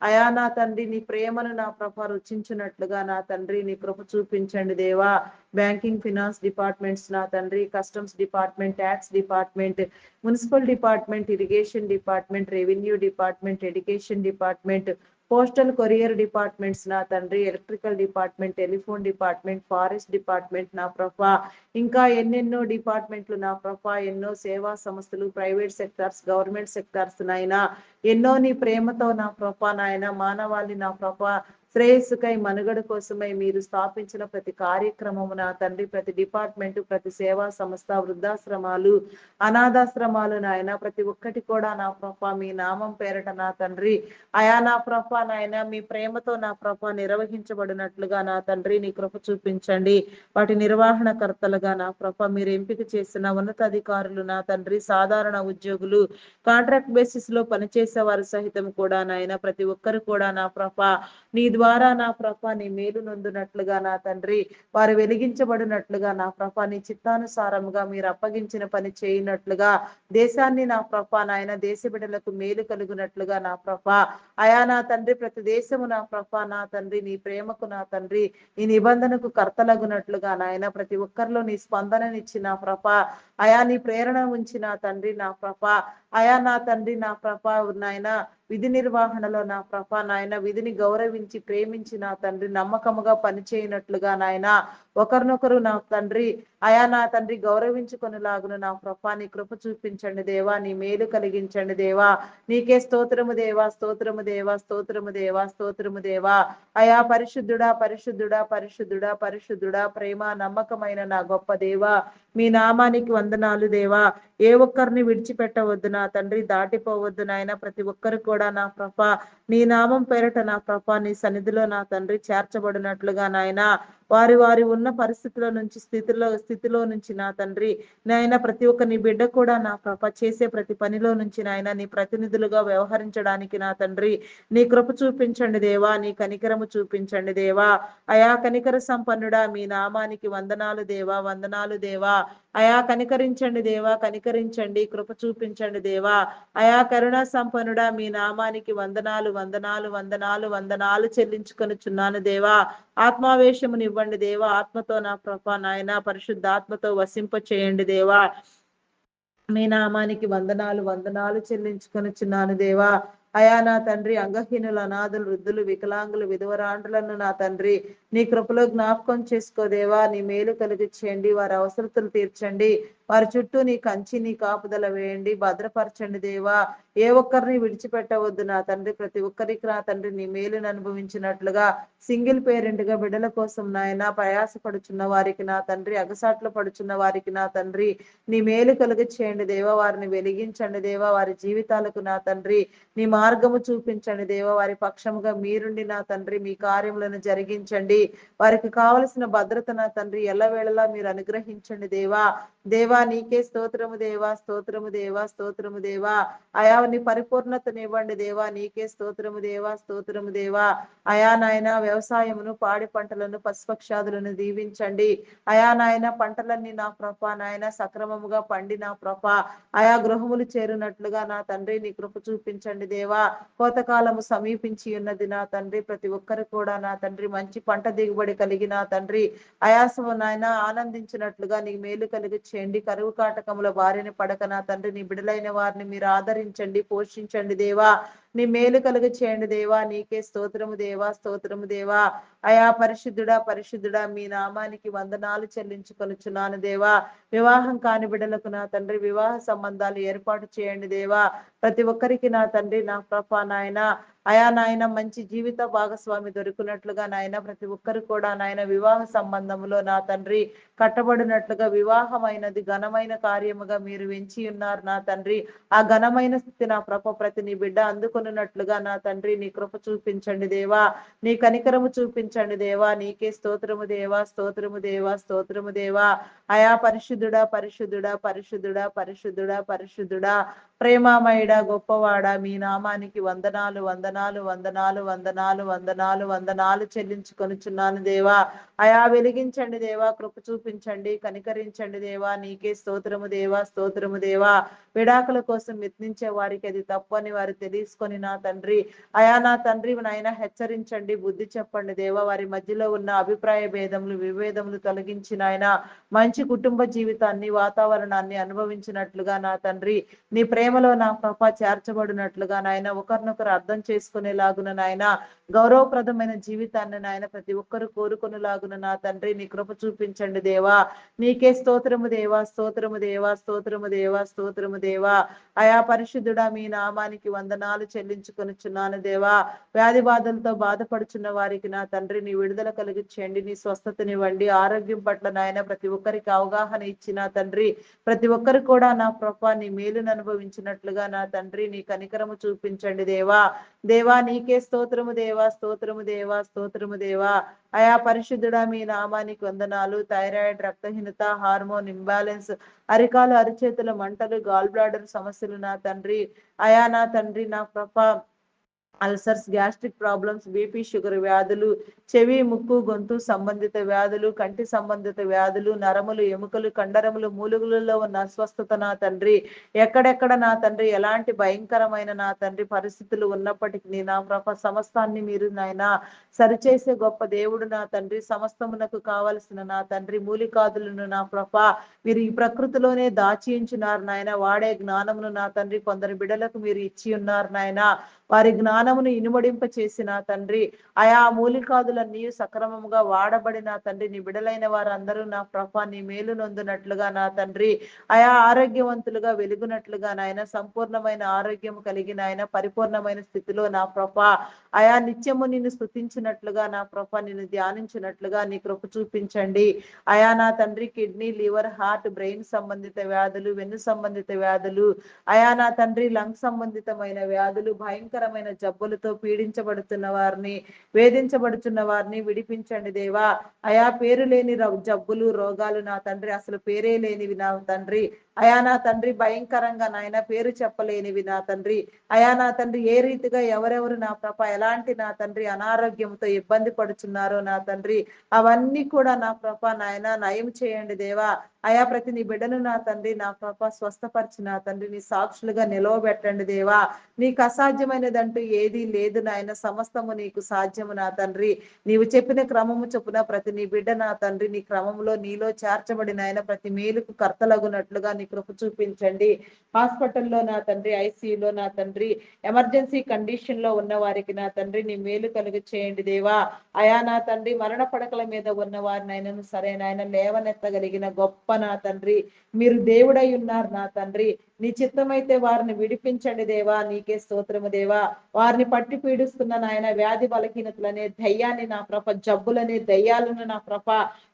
అయా నా తండ్రి నీ ప్రేమను నా ప్రభ రుచించినట్లుగా నా తండ్రి నీ కృప చూపించండి దేవా. బ్యాంకింగ్ ఫినాన్స్ డిపార్ట్మెంట్స్ నా తండ్రి, customs department, tax department, municipal department, irrigation department, revenue department, education department, postal courier departments నా తండ్రి, electrical department, telephone department, forest department నా ప్రభ ఇంకా ఎన్నెన్నో డిపార్ట్మెంట్లు నా ప్రభ ఎన్నో సేవా సంస్థలు, ప్రైవేట్ సెక్టార్స్, గవర్నమెంట్ సెక్టార్స్ నాయన ఎన్నో నీ ప్రేమతో నా ప్రభ నాయన మానవాళి నా ప్రభ శ్రేయస్సుకై మనుగడ కోసమై మీరు స్థాపించిన ప్రతి కార్యక్రమము నా తండ్రి, ప్రతి డిపార్ట్మెంట్, ప్రతి సేవా సంస్థ, వృద్ధాశ్రమాలు, అనాథాశ్రమాలు నాయన ప్రతి ఒక్కటి కూడా నా ప్రభ మీ నామం పేరట నా తండ్రి అయా నా ప్రభ నాయన మీ ప్రేమతో నా ప్రభ నిర్వహించబడినట్లుగా నా తండ్రి నీ కృప చూపించండి. వాటి నిర్వహణ కర్తలుగా నా ప్రభ మీరు ఎంపిక చేసిన ఉన్నతాధికారులు నా తండ్రి, సాధారణ ఉద్యోగులు, కాంట్రాక్ట్ బేసిస్ లో పనిచేసే వారు సహితం కూడా నాయన ప్రతి ఒక్కరు కూడా నా ప్రభ నీ ద్వారా నా ప్రభ నీ మేలు నొందునట్లుగా నా తండ్రి వారు వెలిగించబడినట్లుగా నా ప్రభ నీ చిత్తానుసారముగా మీరు అప్పగించిన పని చేయనట్లుగా దేశాన్ని నా ప్రభ నాయన దేశ బిడ్డలకు మేలు కలుగునట్లుగా నా ప్రభ అయా నా తండ్రి ప్రతి దేశము నా ప్రభ నా తండ్రి నీ ప్రేమకు నా తండ్రి నీ నిబంధనకు కర్తలగునట్లుగా నాయన ప్రతి ఒక్కరిలో నీ స్పందననిచ్చి నా ప్రభ అయా నీ ప్రేరణ ఉంచి నా తండ్రి నా ప్రభ అయా నా తండ్రి నా ప్రభ నాయన విధి నిర్వహణలో నా ప్రభ నాయన విధిని గౌరవించి ప్రేమించి నా తండ్రి నమ్మకముగా పనిచేయనట్లుగా నాయన ఒకరినొకరు నా తండ్రి అయా నా తండ్రి గౌరవించుకొనిలాగున నా ప్రభ నీ కృప చూపించండి దేవా. నీ మేలు కలిగించండి దేవా. నీకే స్తోత్రము దేవా. స్తోత్రము దేవా. స్తోత్రము దేవా. స్తోత్రము దేవా. అయా పరిశుద్ధుడా పరిశుద్ధుడా పరిశుద్ధుడా పరిశుద్ధుడా ప్రేమ నమ్మకమైన నా గొప్ప దేవా మీ నామానికి వందనాలు దేవా. ఏ ఒక్కరిని విడిచిపెట్టవద్దు నా తండ్రి, దాటిపోవద్దు నాయన ప్రతి ఒక్కరు కూడా నా ప్రభ నీ నామం పేరట నా ప్రభ నీ సన్నిధిలో నా తండ్రి చేర్చబడినట్లుగా నాయన వారి ఉన్న పరిస్థితుల నుంచి స్థితిలో నుంచి నా తండ్రి నాయన ప్రతి ఒక్క నీ బిడ్డ కూడా నా ప్రభ చేసే ప్రతి పనిలో నుంచి నాయన నీ ప్రతినిధులుగా వ్యవహరించడానికి నా తండ్రి నీ కృప చూపించండి దేవా. నీ కనికరము చూపించండి దేవా. అయా కనికర సంపన్నుడా మీ నామానికి వందనాలు దేవా. వందనాలు దేవా. అయా కనికరించండి దేవా. కనికరించండి కృప చూపించండి దేవా. అయా కరుణా సంపన్నుడా మీ నామానికి వందనాలు వందనాలు వందనాలు వందనాలు చెల్లించుకొనుచున్నాను దేవా. ఆత్మావేశముని ఇవ్వండి దేవా. ఆత్మతో నా ప్రభ నాయన పరిశుద్ధాత్మతో వసింప చేయండి దేవా. మీ నామానికి వందనాలు వందనాలు చెల్లించుకొనుచున్నాను దేవా. అయా నా తండ్రి అంగహీనులు, అనాథులు, వృద్ధులు, వికలాంగులు, విధవరాండ్రులను నా తండ్రి నీ కృపలో జ్ఞాపకం చేసుకోదేవా. నీ మేలు కలిగి చేయండి. వారి అవసరతలు తీర్చండి. వారి చుట్టూ నీ కంచి నీ కాపుదల వేయండి. భద్రపరచండి దేవా. ఏ ఒక్కరిని విడిచిపెట్టవద్దు నా తండ్రి. ప్రతి ఒక్కరికి నా తండ్రి నీ మేలును అనుభవించినట్లుగా సింగిల్ పేరెంట్ గా బిడ్డల కోసం నాయన ప్రయాసపడుచున్న వారికి నా తండ్రి, అగసాట్లు పడుచున్న వారికి నా తండ్రి నీ మేలు కలుగ చేయండి దేవా. వారిని వెలిగించండి దేవా. వారి జీవితాలకు నా తండ్రి నీ మార్గము చూపించండి దేవా. వారి పక్షముగా మీరుండి నా తండ్రి మీ కార్యములను జరిగించండి. వారికి కావలసిన భద్రత నా తండ్రి ఎల్లవేళలా మీరు అనుగ్రహించండి దేవా. దేవా నీకే స్తోత్రము దేవా. స్తోత్రము దేవా. స్తోత్రము దేవా. అయా నీ పరిపూర్ణతనివ్వండి దేవా. నీకే స్తోత్రము దేవా. స్తోత్రము దేవా. అయా నాయన వ్యవసాయమును, పాడి పంటలను, పశుపక్షాదులను దీవించండి. అయా నాయన పంటలన్నీ నా ప్రభ నాయన సక్రమముగా పండి నా ప్రభ ఆయా గృహములు చేరునట్లుగా నా తండ్రి నీ కృప చూపించండి దేవా. కోతకాలము సమీపించి ఉన్నది నా తండ్రి. ప్రతి ఒక్కరు కూడా నా తండ్రి మంచి పంట దిగుబడి కలిగి నా తండ్రి అయాసము నాయన ఆనందించినట్లుగా నీ మేలు కలిగి చేయండి. కరువు కాటకముల బారిన పడక నా తండ్రి నీ బిడలైన వారిని మీరు ఆదరించండి, పోషించండి దేవా. నీ మేలు కలుగు చేయండి దేవా. నీకే స్తోత్రము దేవా, స్తోత్రము దేవా. అయా పరిశుద్ధుడా, పరిశుద్ధుడా, మీ నామానికి వందనాలు చెల్లించుకొనుచున్నాను దేవా. వివాహం కాని బిడ్డలకు నా తండ్రి వివాహ సంబంధాలు ఏర్పాటు చేయండి దేవా. ప్రతి ఒక్కరికి నా తండ్రి, నా ప్రభా నాయన, అయా నాయన మంచి జీవిత భాగస్వామి దొరికినట్లుగా నాయన ప్రతి ఒక్కరు కూడా నాయన వివాహ సంబంధంలో నా తండ్రి కట్టబడినట్లుగా వివాహమైనది ఘనమైన కార్యముగా మీరు వెంచి ఉన్నారు నా తండ్రి. ఆ ఘనమైన స్థితి నా ప్రభ ప్రతి నీ బిడ్డ అందుకున్నట్లుగా నా తండ్రి నీ కృప చూపించండి దేవా. నీ కనికరము చూపించండి దేవా. నీకే స్తోత్రము దేవా, స్తోత్రము దేవా, స్తోత్రము దేవా. అయా పరిశుద్ధుడా, పరిశుద్ధుడా, పరిశుద్ధుడా, పరిశుద్ధుడా, పరిశుద్ధుడా, ప్రేమామయుడా, గొప్పవాడా, మీ నామానికి వందనాలు, వందనాలు, వందనాలు, వందనాలు, వందనాలు, వందనాలు చెల్లించుకొనుచున్నాను దేవా. అయా వెలిగించండి దేవా, కృప చూపించండి, కనికరించండి దేవా. నీకే స్తోత్రము దేవా, స్తోత్రము దేవా. విడాకుల కోసం యత్నించే వారికి అది తప్పని వారు తెలుసుకొని నా తండ్రి, అయా నా తండ్రి నాయన హెచ్చరించండి, బుద్ధి చెప్పండి దేవా. వారి మధ్యలో ఉన్న అభిప్రాయ భేదములు, విభేదములు తొలగించిన ఆయన మంచి కుటుంబ జీవితాన్ని, వాతావరణాన్ని అనుభవించినట్లుగా నా తండ్రి నీ ప్రేమలో నా ప్రభ చేర్చబడినట్లుగా నాయన ఒకరినొకరు అర్థం చేసుకునేలాగున నాయన గౌరవప్రదమైన జీవితాన్ని నాయన ప్రతి ఒక్కరు కోరుకునేలాగున నా తండ్రి నీ కృప చూపించండి దేవా. నీకే స్తోత్రము దేవా, స్తోత్రము దేవా, స్తోత్రము దేవా, స్తోత్రము దేవా. అయా పరిశుద్ధుడా, మీ నామానికి వందనాలు చెల్లించుకొనుచున్నాను దేవా. వ్యాధి బాధలతో బాధపడుచున్న వారికి నా తండ్రి నీ విడుదల కలిగించండి, నీ స్వస్థతనివ్వండి. ఆరోగ్యం పట్ల నాయన ప్రతి ఒక్కరికి అవగాహన ఇచ్చిన తండ్రి ప్రతి ఒక్కరు కూడా నా ప్రభ నీ మేలును అనుభవించినట్లుగా నా తండ్రి నీ కనికరము చూపించండి దేవా. దేవా నీకే స్తోత్రము దేవా, స్తోత్రము దేవా, స్తోత్రము దేవా. అయా పరిశుద్ధుడా, మీ నామానికి వందనాలు. థైరాయిడ్, రక్తహీనత, హార్మోన్ ఇంబ్యాలెన్స్, అరికాలు అరిచేతుల మంటలు, గాల్ బ్లాడర్ సమస్యలు నా తండ్రి, అయా నా తండ్రి నా ప్రభ ulcers, gastric problems, BP, sugar వ్యాధులు, చెవి, ముక్కు, గొంతు సంబంధిత వ్యాధులు, కంటి సంబంధిత వ్యాధులు, నరములు, ఎముకలు, కండరములు, మూలుగులలో ఉన్న అస్వస్థత నా తండ్రి, ఎక్కడెక్కడ నా తండ్రి ఎలాంటి భయంకరమైన నా తండ్రి పరిస్థితులు ఉన్నప్పటికీ నా ప్రభ సమస్తాన్ని మీరు నాయన సరిచేసే గొప్ప దేవుడు నా తండ్రి. సమస్తమునకు కావలసిన నా తండ్రి మూలికాదులను నా ప్రభ మీరు ఈ ప్రకృతిలోనే దాచి ఉంచున్నారు నాయన. వాడే జ్ఞానమును నా తండ్రి కొందరు బిడలకు మీరు ఇచ్చి ఉన్నారు నాయన. వారి జ్ఞానమును ఇనుమడింప చేసిన తండ్రి, ఆయా మూలికాదులన్నీ సక్రమముగా వాడబడిన తండ్రి నీ బిడలైన వారందరూ నా ప్రభ నీ మేలు నొందునట్లుగా నా తండ్రి, ఆయా ఆరోగ్యవంతులుగా వెలుగునట్లుగా నాయన సంపూర్ణమైన ఆరోగ్యం కలిగిన ఆయన పరిపూర్ణమైన స్థితిలో నా ప్రభ ఆయా నిత్యము నిన్ను స్తుతించినట్లుగా నా ప్రభ నిన్ను ధ్యానించినట్లుగా నీ కృప చూపించండి. ఆయా నా తండ్రి కిడ్నీ, లివర్, హార్ట్, బ్రెయిన్ సంబంధిత వ్యాధులు, వెన్ను సంబంధిత వ్యాధులు, ఆయా నా తండ్రి లంగ్ సంబంధితమైన వ్యాధులు, భయంకరమైన జబ్బులతో పీడించబడుతున్న వారిని, వేధించబడుతున్న వారిని విడిపించండి దేవా. అయా పేరు లేని జబ్బులు, రోగాలు నా తండ్రి అసలు పేరే లేనివి నా తండ్రి, అయా నా తండ్రి భయంకరంగా నాయన పేరు చెప్పలేనివి నా తండ్రి, అయా నా తండ్రి ఏ రీతిగా ఎవరెవరు నా ప్రభ ఎలాంటి నా తండ్రి అనారోగ్యంతో ఇబ్బంది పడుచున్నారో నా తండ్రి అవన్నీ కూడా నా ప్రభ నాయన నయం చేయండి దేవా. అయా ప్రతి నీ బిడ్డను నా తండ్రి నా ప్రభ స్వస్థపరిచి నా తండ్రి నీ సాక్షులుగా నిలవబెట్టండి దేవా. నీకు అసాధ్యమైనదంటూ ఏదీ లేదు నాయన, సమస్తము నీకు సాధ్యము నా తండ్రి. నీవు చెప్పిన క్రమము చొప్పున ప్రతి నీ బిడ్డ నా తండ్రి నీ క్రమంలో నీలో చేర్చబడిన ఆయన ప్రతి మేలుకు కర్తలగునట్లుగా నీ కృప చూపించండి. హాస్పిటల్లో నా తండ్రి, ఐసీయూలో నా తండ్రి, ఎమర్జెన్సీ కండిషన్ లో ఉన్న వారికి నా తండ్రి నీ మేలు కలుగు చేయండి దేవా. అయా నా తండ్రి మరణ పడకల మీద ఉన్న వారినైనా సరే నాయన లేవనెత్తగలిగిన గొప్ప నా తండ్రి మీరు దేవుడై ఉన్నారు నా తండ్రి. నీ చిత్తమైతే వారిని విడిపించండి దేవా. నీకే స్తోత్రము దేవా. వారిని పట్టి పీడిస్తున్న నాయన వ్యాధి బలహీనతలనే దయ్యాన్ని నా ప్రభ, జబ్బులనే దయ్యాలను నా ప్రభ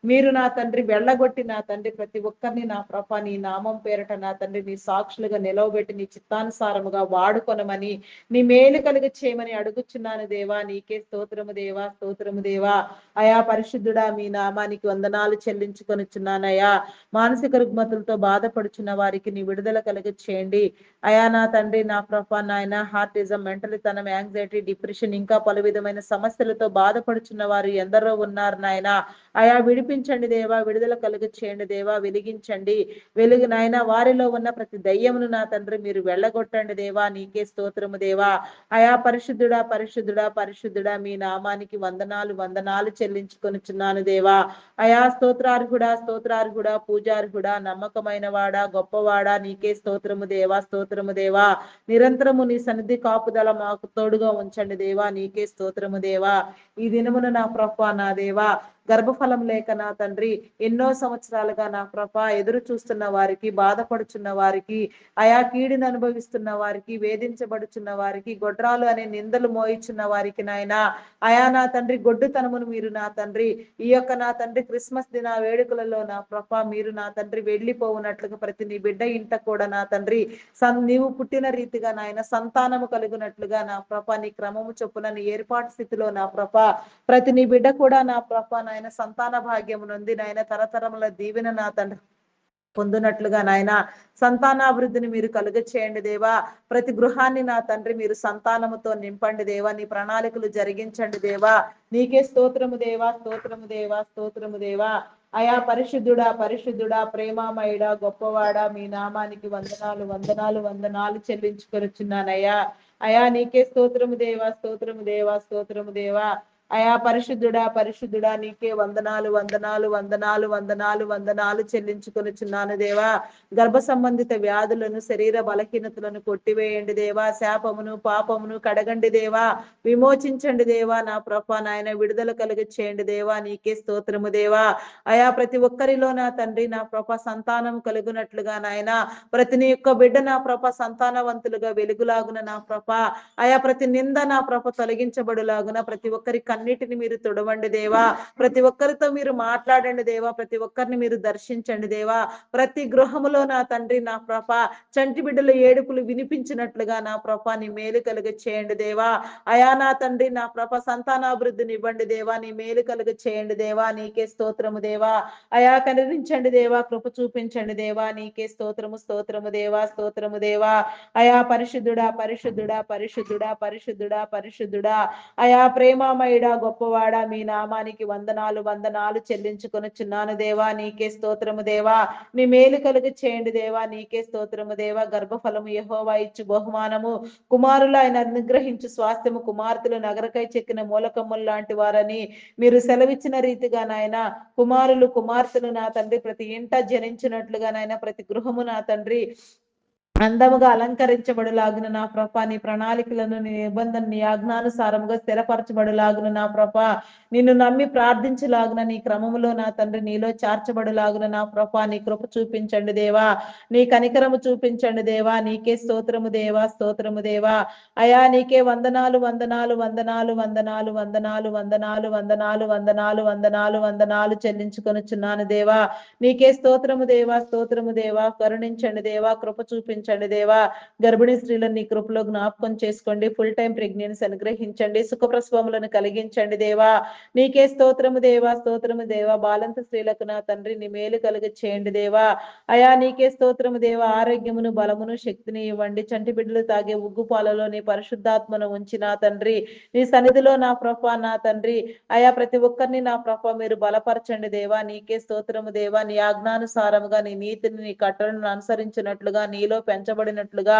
మీరు నా తండ్రి వెళ్ళగొట్టి నా తండ్రి ప్రతి ఒక్కరిని నా ప్రభ నీ నామం పేరట నా తండ్రి నీ సాక్షులుగా నిలవబెట్టి నీ చిత్తానుసారముగా వాడుకొనమని నీ మేలు కలుగ చేయమని అడుగుచున్నాను దేవా. నీకే స్తోత్రము దేవా, స్తోత్రము దేవా. అయా పరిశుద్ధుడా, మీ నామానికి వందనాలు చెల్లించుకొనుచున్నానయా. మానసిక రుగ్మతులతో బాధపడుచున్న వారికి నీ విడుదల కలుగ చేయండి. అయా నా తండ్రి నా ప్రభ నాయన హార్టిజం, మెంటలితనం, యాంగ్జైటీ, డిప్రెషన్ ఇంకా పలు విధమైన సమస్యలతో బాధపడుచున్న వారు ఎందరో ఉన్నారు నాయన. అయా విడిపించండి దేవా, విడుదల కలుగ చేయండి దేవా, వెలిగించండి. వెలుగు నాయన వారిలో ఉన్న ప్రతి దయ్యమును నా తండ్రి మీరు వెళ్ళగొట్టండి దేవా. నీకే స్తోత్రము దేవా. అయా పరిశుద్ధుడా, పరిశుద్ధుడా, పరిశుద్ధుడా, మీ నామానికి వందనాలు, వందనాలు చెల్లించుకొనుచున్నాను దేవా. అయా స్తోత్రార్హుడా, స్తోత్రార్హుడా, పూజార్హుడా, నమ్మకమైన వాడా, గొప్పవాడా, నీకే స్తోత్ర స్తోత్రము దేవా, స్తోత్రము దేవా. నిరంతరము నీ సన్నిధి కాపుదల మాకు తోడుగా ఉంచండి దేవా, నీకే స్తోత్రము దేవా. ఈ దినమున నా ప్రభా నా దేవా, గర్భఫలం లేక నా తండ్రి ఎన్నో సంవత్సరాలుగా నా ప్రభా ఎదురు చూస్తున్న వారికి, బాధపడుచున్న వారికి, అయా కీడును అనుభవిస్తున్న వారికి, వేధించబడుచున్న వారికి, గొడ్రాలు అనే నిందలు మోయిచున్న వారికి నాయన, అయా నా తండ్రి గొడ్డుతనమును మీరు నా తండ్రి ఈ యొక్క నా తండ్రి క్రిస్మస్ దిన వేడుకలలో నా ప్రభా మీరు నా తండ్రి వెళ్ళిపోవునట్లుగా ప్రతి నీ బిడ్డ ఇంట కూడా నా తండ్రి నీవు పుట్టిన రీతిగా నాయన సంతానము కలుగునట్లుగా నా ప్రభా నీ క్రమము చొప్పున నీ ఏర్పాటు స్థితిలో నా ప్రభా ప్రతి నీ బిడ్డ కూడా నా ప్రభా నాయన సంతాన భాగ్యము నుండి నాయన తరతరముల దీవెన నా తండ్రి పొందునట్లుగా నాయన సంతానాభివృద్ధిని మీరు కలుగ చేయండి దేవా. ప్రతి గృహాన్ని నా తండ్రి మీరు సంతానముతో నింపండి దేవా, నీ ప్రణాళికలు జరిగించండి దేవా. నీకే స్తోత్రము దేవా, స్తోత్రము దేవా, స్తోత్రము దేవా. అయా పరిశుద్ధుడా, పరిశుద్ధుడా, ప్రేమామయుడా, గొప్పవాడా, మీ నామానికి వందనాలు వందనాలు వందనాలు చెల్లించుకొనుచున్నానయ్యా. అయా నీకే స్తోత్రము దేవా, స్తోత్రము దేవా, స్తోత్రము దేవా. అయా పరిశుద్ధుడా, పరిశుద్ధుడా, నీకే వందనాలు వందనాలు వందనాలు వందనాలు వందనాలు చెల్లించుకొనుచున్నాను దేవా. గర్భ సంబంధిత వ్యాధులను, శరీర బలహీనతలను కొట్టివేయండి దేవా. శాపమును పాపమును కడగండి దేవా, విమోచించండి దేవా. నా ప్రభా నాయన విడుదల కలుగ చేయండి దేవా, నీకే స్తోత్రము దేవా. అయా ప్రతి ఒక్కరిలో నా తండ్రి నా ప్రభా సంతానం కలుగునట్లుగా నాయన ప్రతి నీ యొక్క బిడ్డ నా ప్రభా సంతానవంతులుగా వెలుగులాగున నా ప్రభా అయా ప్రతి నింద నా ప్రభ తొలగించబడులాగున ప్రతి ఒక్కరి కన్నిటిని మీరు తుడవండి దేవా. ప్రతి ఒక్కరితో మీరు మాట్లాడండి దేవా, ప్రతి ఒక్కరిని మీరు దర్శించండి దేవా. ప్రతి గృహములో నా తండ్రి నా ప్రభ చంటి బిడ్డల ఏడుపులు వినిపించినట్లుగా నా ప్రభ నీ మేలు కలుగ చేయండి దేవా. అయా నా తండ్రి నా ప్రభ సంతానాభివృద్ధిని ఇవ్వండి దేవా, నీ మేలు కలుగ చేయండి దేవా, నీకే స్తోత్రము దేవా. అయా కనిరించండి దేవా, కృప చూపించండి దేవా, నీకే స్తోత్రము స్తోత్రము దేవా, స్తోత్రము దేవా. అయా పరిశుద్ధుడా, పరిశుద్ధుడా, పరిశుద్ధుడా, పరిశుద్ధుడా, పరిశుద్ధుడా, అయా ప్రేమామయుడా, గొప్పవాడా, మీ నామానికి వందనాలు వందనాలు చెల్లించుకొనుచున్నాను దేవా, నీకే స్తోత్రము దేవా. నీ మేలు కలుగు చేయండి దేవా, నీకే స్తోత్రము దేవా. గర్భఫలము యెహోవా ఇచ్చు బహుమానము, కుమారులు ఆయన అనుగ్రహించు స్వాస్థ్యము, కుమార్తెలు నగరకై చెక్కిన మూలకమ్ములు లాంటి వారని మీరు సెలవిచ్చిన రీతిగా నాయన కుమారులు కుమార్తెలు నా తండ్రి ప్రతి ఇంట జనించినట్లుగా నాయన ప్రతి గృహము నా తండ్రి అందముగా అలంకరించబడులాగున నా ప్రభ నీ ప్రణాళికలను నీ నిబంధన నీ ఆజ్ఞానుసారముగా స్థిరపరచబడులాగున నా ప్రభ నిన్ను నమ్మి ప్రార్థించలాగున నీ క్రమములో నా తండ్రి నీలో చార్చబడులాగున నా ప్రభ నీ కృప చూపించండి దేవా, నీ కనికరము చూపించండి దేవా, నీకే స్తోత్రము దేవా, స్తోత్రము దేవా. అయా నీకే వందనాలు వందనాలు వందనాలు వందనాలు వందనాలు వందనాలు వందనాలు వందనాలు వందనాలు వందనాలు చెల్లించుకొనుచున్నాను దేవా, నీకే స్తోత్రము దేవా, స్తోత్రము దేవా. కరుణించండి దేవా, కృప చూపించండి దేవా. గర్భిణీ స్త్రీలను నీ కృపలో జ్ఞాపకం చేసుకోండి, ఫుల్ టైం ప్రెగ్నెన్సీ అనుగ్రహించండి, సుఖప్రసవములను కలిగించండి దేవా, నీకే స్తోత్రము దేవా, స్తోత్రము దేవా. బాలంత స్త్రీలకు నా తండ్రి నీ మేలు కలుగ చేయండి దేవా. అయా నీకే స్తోత్రము దేవా. ఆరోగ్యమును బలమును శక్తిని ఇవ్వండి. చంటి బిడ్డలు తాగే ఉగ్గు పాలలో నీ పరిశుద్ధాత్మను ఉంచి నా తండ్రి నీ సన్నిధిలో నా ప్రభ నా తండ్రి అయా ప్రతి ఒక్కరిని నా ప్రభ మీరు బలపరచండి దేవా, నీకే స్తోత్రము దేవా. నీ ఆజ్ఞానుసారముగా నీ నీతిని నీ కట్టలను అనుసరించినట్లుగా నీలో పెంచబడినట్లుగా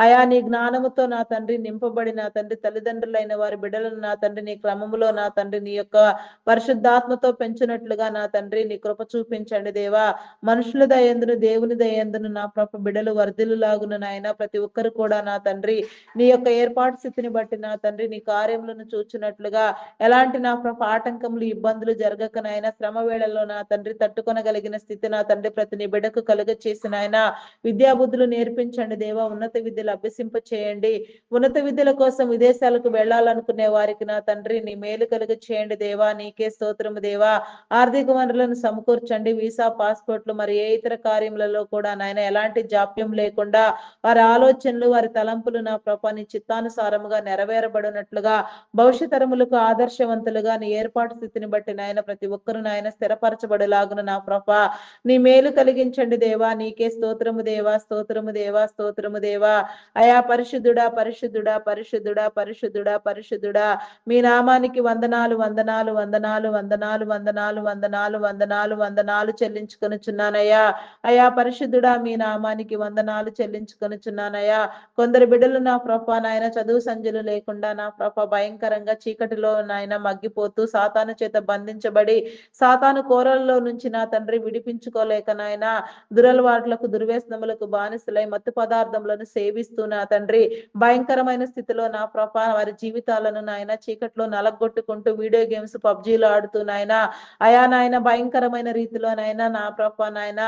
అయా నీ జ్ఞానముతో నా తండ్రి నింపబడి నా తండ్రి తల్లిదండ్రులైన వారి బిడ్డలను నా తండ్రి నీ క్రమములో నా తండ్రి నీ యొక్క పరిశుద్ధాత్మతో పెంచినట్లుగా నా తండ్రి నీ కృప చూపించండి దేవా. మనుషుల దయందును దేవుని దయందును నా ప్రభ బిడ్డలు వర్ధిల్లులాగున నాయన ప్రతి ఒక్కరు కూడా నా తండ్రి నీ యొక్క ఏర్పాటు స్థితిని బట్టి నా తండ్రి నీ కార్యములను చూచినట్లుగా ఎలాంటి నా ప్రభ ఆటంకములు ఇబ్బందులు జరగక నాయన శ్రమ వేళల్లో నా తండ్రి తట్టుకొనగలిగిన స్థితి నా తండ్రి ప్రతి నీ బిడ్డకు కలుగ చేసిన ఆయన విద్యాబుద్ధులు నేర్పించండి దేవా, ఉన్నత విద్యలు అభ్యసింప చేయండి. ఉన్నత విద్యల కోసం విదేశాలకు వెళ్ళాలనుకునే వారికి నా తండ్రి నీ మేలు కలుగ చేయండి దేవా, నీకే స్తోత్రము దేవా. ఆర్థిక వనరులను సమకూర్చండి, వీసా పాస్పోర్ట్లు మరి ఏ ఇతర కార్యములలో కూడా నాయన ఎలాంటి జాప్యం లేకుండా వారి ఆలోచనలు వారి తలంపులు నా ప్రభా నీ చిత్తానుసారముగా నెరవేరబడినట్లుగా భవిష్య తరములకు ఆదర్శవంతులుగా నీ ఏర్పాటు స్థితిని బట్టి నాయన ప్రతి ఒక్కరు నాయన స్థిరపరచబడలాగున నా ప్రభా నీ మేలు కలిగించండి దేవా, నీకే స్తోత్రము దేవా, స్తోత్రము దేవా, స్తోత్రము దేవా. అయా పరిశుద్ధుడా, పరిశుద్ధుడా, పరిశుద్ధుడా, పరిశుద్ధుడా, పరిశుద్ధుడా, మీ నామానికి వందనాలు వందనాలు వందనాలు వందనాలు వందనాలు వందనాలు వందనాలు వందనాలు చెల్లించుకొనుచున్నానయ్యా. అయా పరిశుద్ధుడా, మీ నామానికి వందనాలు చెల్లించుకొనుచున్నానయ్యా. కొందరు బిడ్డలు నా ప్రభా నాయన చదువు సంధ్యలు లేకుండా నా ప్రభా భయంకరంగా చీకటిలో నాయన మగ్గిపోతూ సాతాను చేత బంధించబడి సాతాను కోరల్లో నుంచి నా తండ్రి విడిపించుకోలేక నాయన దురలవాట్లకు దుర్వ్యసనములకు బానిసలై మత్తు పదార్థములను సేవిస్తూ నా తండ్రి భయంకరమైన స్థితిలో నా ప్రభా వారి జీవితాలను నాయన చీకట్లో నలగొట్టుకుంటూ వీడియో గేమ్స్ పబ్జీలు ఆడుతూ నాయన అయా నాయన భయంకరమైన రీతిలో నాయన నా ప్రభా నాయన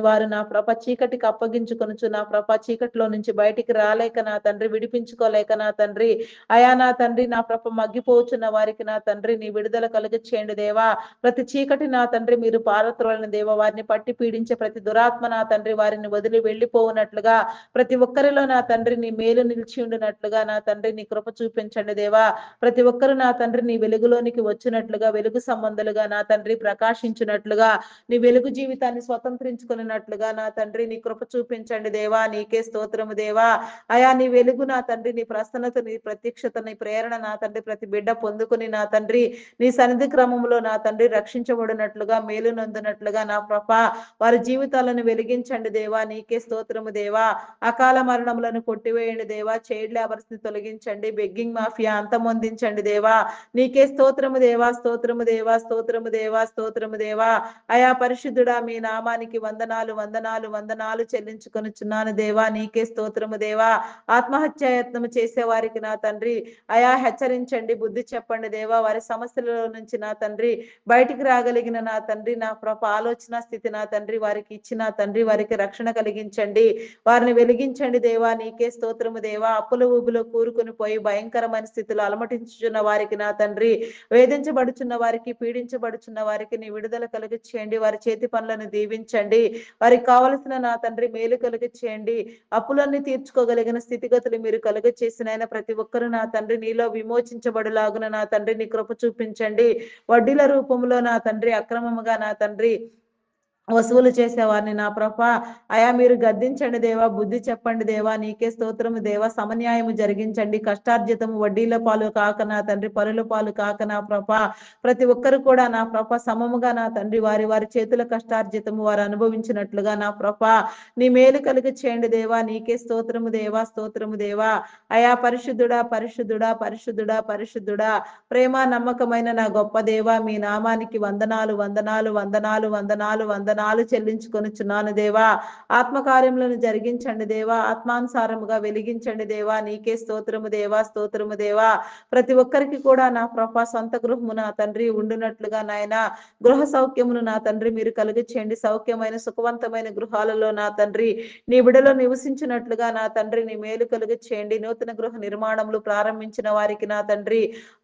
వారు నా ప్రభ చీకటికి అప్పగించుకొనుచు నా ప్రభ చీకటిలో నుంచి బయటికి రాలేక నా తండ్రి విడిపించుకోలేక నా తండ్రి అయా నా తండ్రి నా ప్రభ మగ్గిపోచున్న వారికి నా తండ్రి నీ విడుదల కలుగచేయండి దేవా ప్రతి చీకటి నా తండ్రి మీరు పారత్రోలని దేవ వారిని పట్టి పీడించే ప్రతి దురాత్మ నా తండ్రి వారిని వదిలి వెళ్ళిపోవునట్లుగా ప్రతి ఒక్కరిలో నా తండ్రి నీ మేలు నిలిచి ఉండినట్లుగా నా తండ్రి నీ కృప చూపించండి దేవా ప్రతి ఒక్కరు నా తండ్రి నీ వెలుగులోనికి వచ్చినట్లుగా వెలుగు సంబంధులుగా నా తండ్రి ప్రకాశించినట్లుగా నీ వెలుగు జీవితాన్ని స్వతంత్రించుకున్నట్లుగా నా తండ్రి నీ కృప చూపించండి దేవా నీకే స్తోత్రము దేవా అయా నీ వెలుగు నా తండ్రి నీ ప్రసన్నత నీ ప్రత్యక్షత నీ ప్రేరణ నా తండ్రి ప్రతి బిడ్డ పొందుకుని నా తండ్రి నీ సన్నిధి క్రమంలో నా తండ్రి రక్షించబడినట్లుగా మేలు నందునట్లుగా నా ప్రభ వారి జీవితాలను వెలిగించండి దేవా నీకే స్తోత్రము దేవా అకాల మరణములను కొట్టివేయండి దేవా చైల్డ్ లేబర్స్ ని తొలగించండి బెగ్గింగ్ మాఫియా అంతమొందించండి దేవా నీకే స్తోత్రము దేవా స్తోత్రము దేవా స్తోత్రము దేవా స్తోత్రము దేవా అయా పరిశుద్ధుడా మీ నామానికి వందనాలు వందనాలు వందనాలు చెల్లించుకొనుచున్నాను దేవా నీకే స్తోత్రము దేవా ఆత్మహత్యాయత్నము చేసే వారికి నా తండ్రి అయా హెచ్చరించండి బుద్ధి చెప్పండి దేవా వారి సమస్యలలో నుంచి నా తండ్రి బయటికి రాగలిగిన నా తండ్రి నా ప్రభ ఆలోచన స్థితి నా తండ్రి వారికి ఇచ్చిన తండ్రి వారికి రక్షణ కలిగించండి వారిని వెలిగించండి దేవా నీకే స్తోత్రము దేవా అప్పుల ఊబిలో కూరుకుని పోయి భయంకరమైన స్థితిలో అలమటించుచున్న వారికి నా తండ్రి వేధించబడుచున్న వారికి పీడించబడుచున్న వారికి నీ విడుదల కలిగి చేయండి వారి చేతి పనులను దీవించండి వారికి కావలసిన నా తండ్రి మేలు కలిగి చేయండి అప్పులన్నీ తీర్చుకోగలిగిన స్థితిగతులు మీరు కలుగ చేసిన ప్రతి ఒక్కరు నా తండ్రి నీలో విమోచించబడులాగున నా తండ్రి నీ కృప చూపించండి వడ్డీల రూపంలో నా తండ్రి అక్రమముగా నా తండ్రి వసూలు చేసేవారిని నా ప్రభ అయా మీరు గద్దించండి దేవా బుద్ధి చెప్పండి దేవా నీకే స్తోత్రము దేవా సమన్యాయము జరిగించండి కష్టార్జితము వడ్డీల పాలు కాక నా తండ్రి పరుల పాలు కాక నా ప్రభ ప్రతి ఒక్కరు కూడా నా ప్రభ సమముగా నా తండ్రి వారి వారి చేతుల కష్టార్జితము వారు అనుభవించినట్లుగా నా ప్రభ నీ మేలు కలిగి చేయండి దేవా నీకే స్తోత్రము దేవా స్తోత్రము దేవా అయా పరిశుద్ధుడా పరిశుద్ధుడా పరిశుద్ధుడా పరిశుద్ధుడా ప్రేమ నమ్మకమైన నా గొప్ప దేవా మీ నామానికి వందనాలు వందనాలు వందనాలు వందనాలు వందనాలు చెల్లించుకొనుచున్నాను దేవా ఆత్మకార్యములను జరిగించండి దేవా ఆత్మానుసారముగా వెలిగించండి దేవా నీకే స్తోత్రము దేవా స్తోత్రము దేవా ప్రతి ఒక్కరికి కూడా నా ప్రభ సొంత గృహము నా తండ్రి ఉండునట్లుగా నాయన గృహ సౌఖ్యమును నా తండ్రి మీరు కలిగించండి సౌఖ్యమైన సుఖవంతమైన గృహాలలో నా తండ్రి నీ బిడలో నివసించినట్లుగా నా తండ్రి నీ మేలు కలుగు చేయండి నూతన గృహ నిర్మాణములు ప్రారంభించిన వారికి నా తండ్రి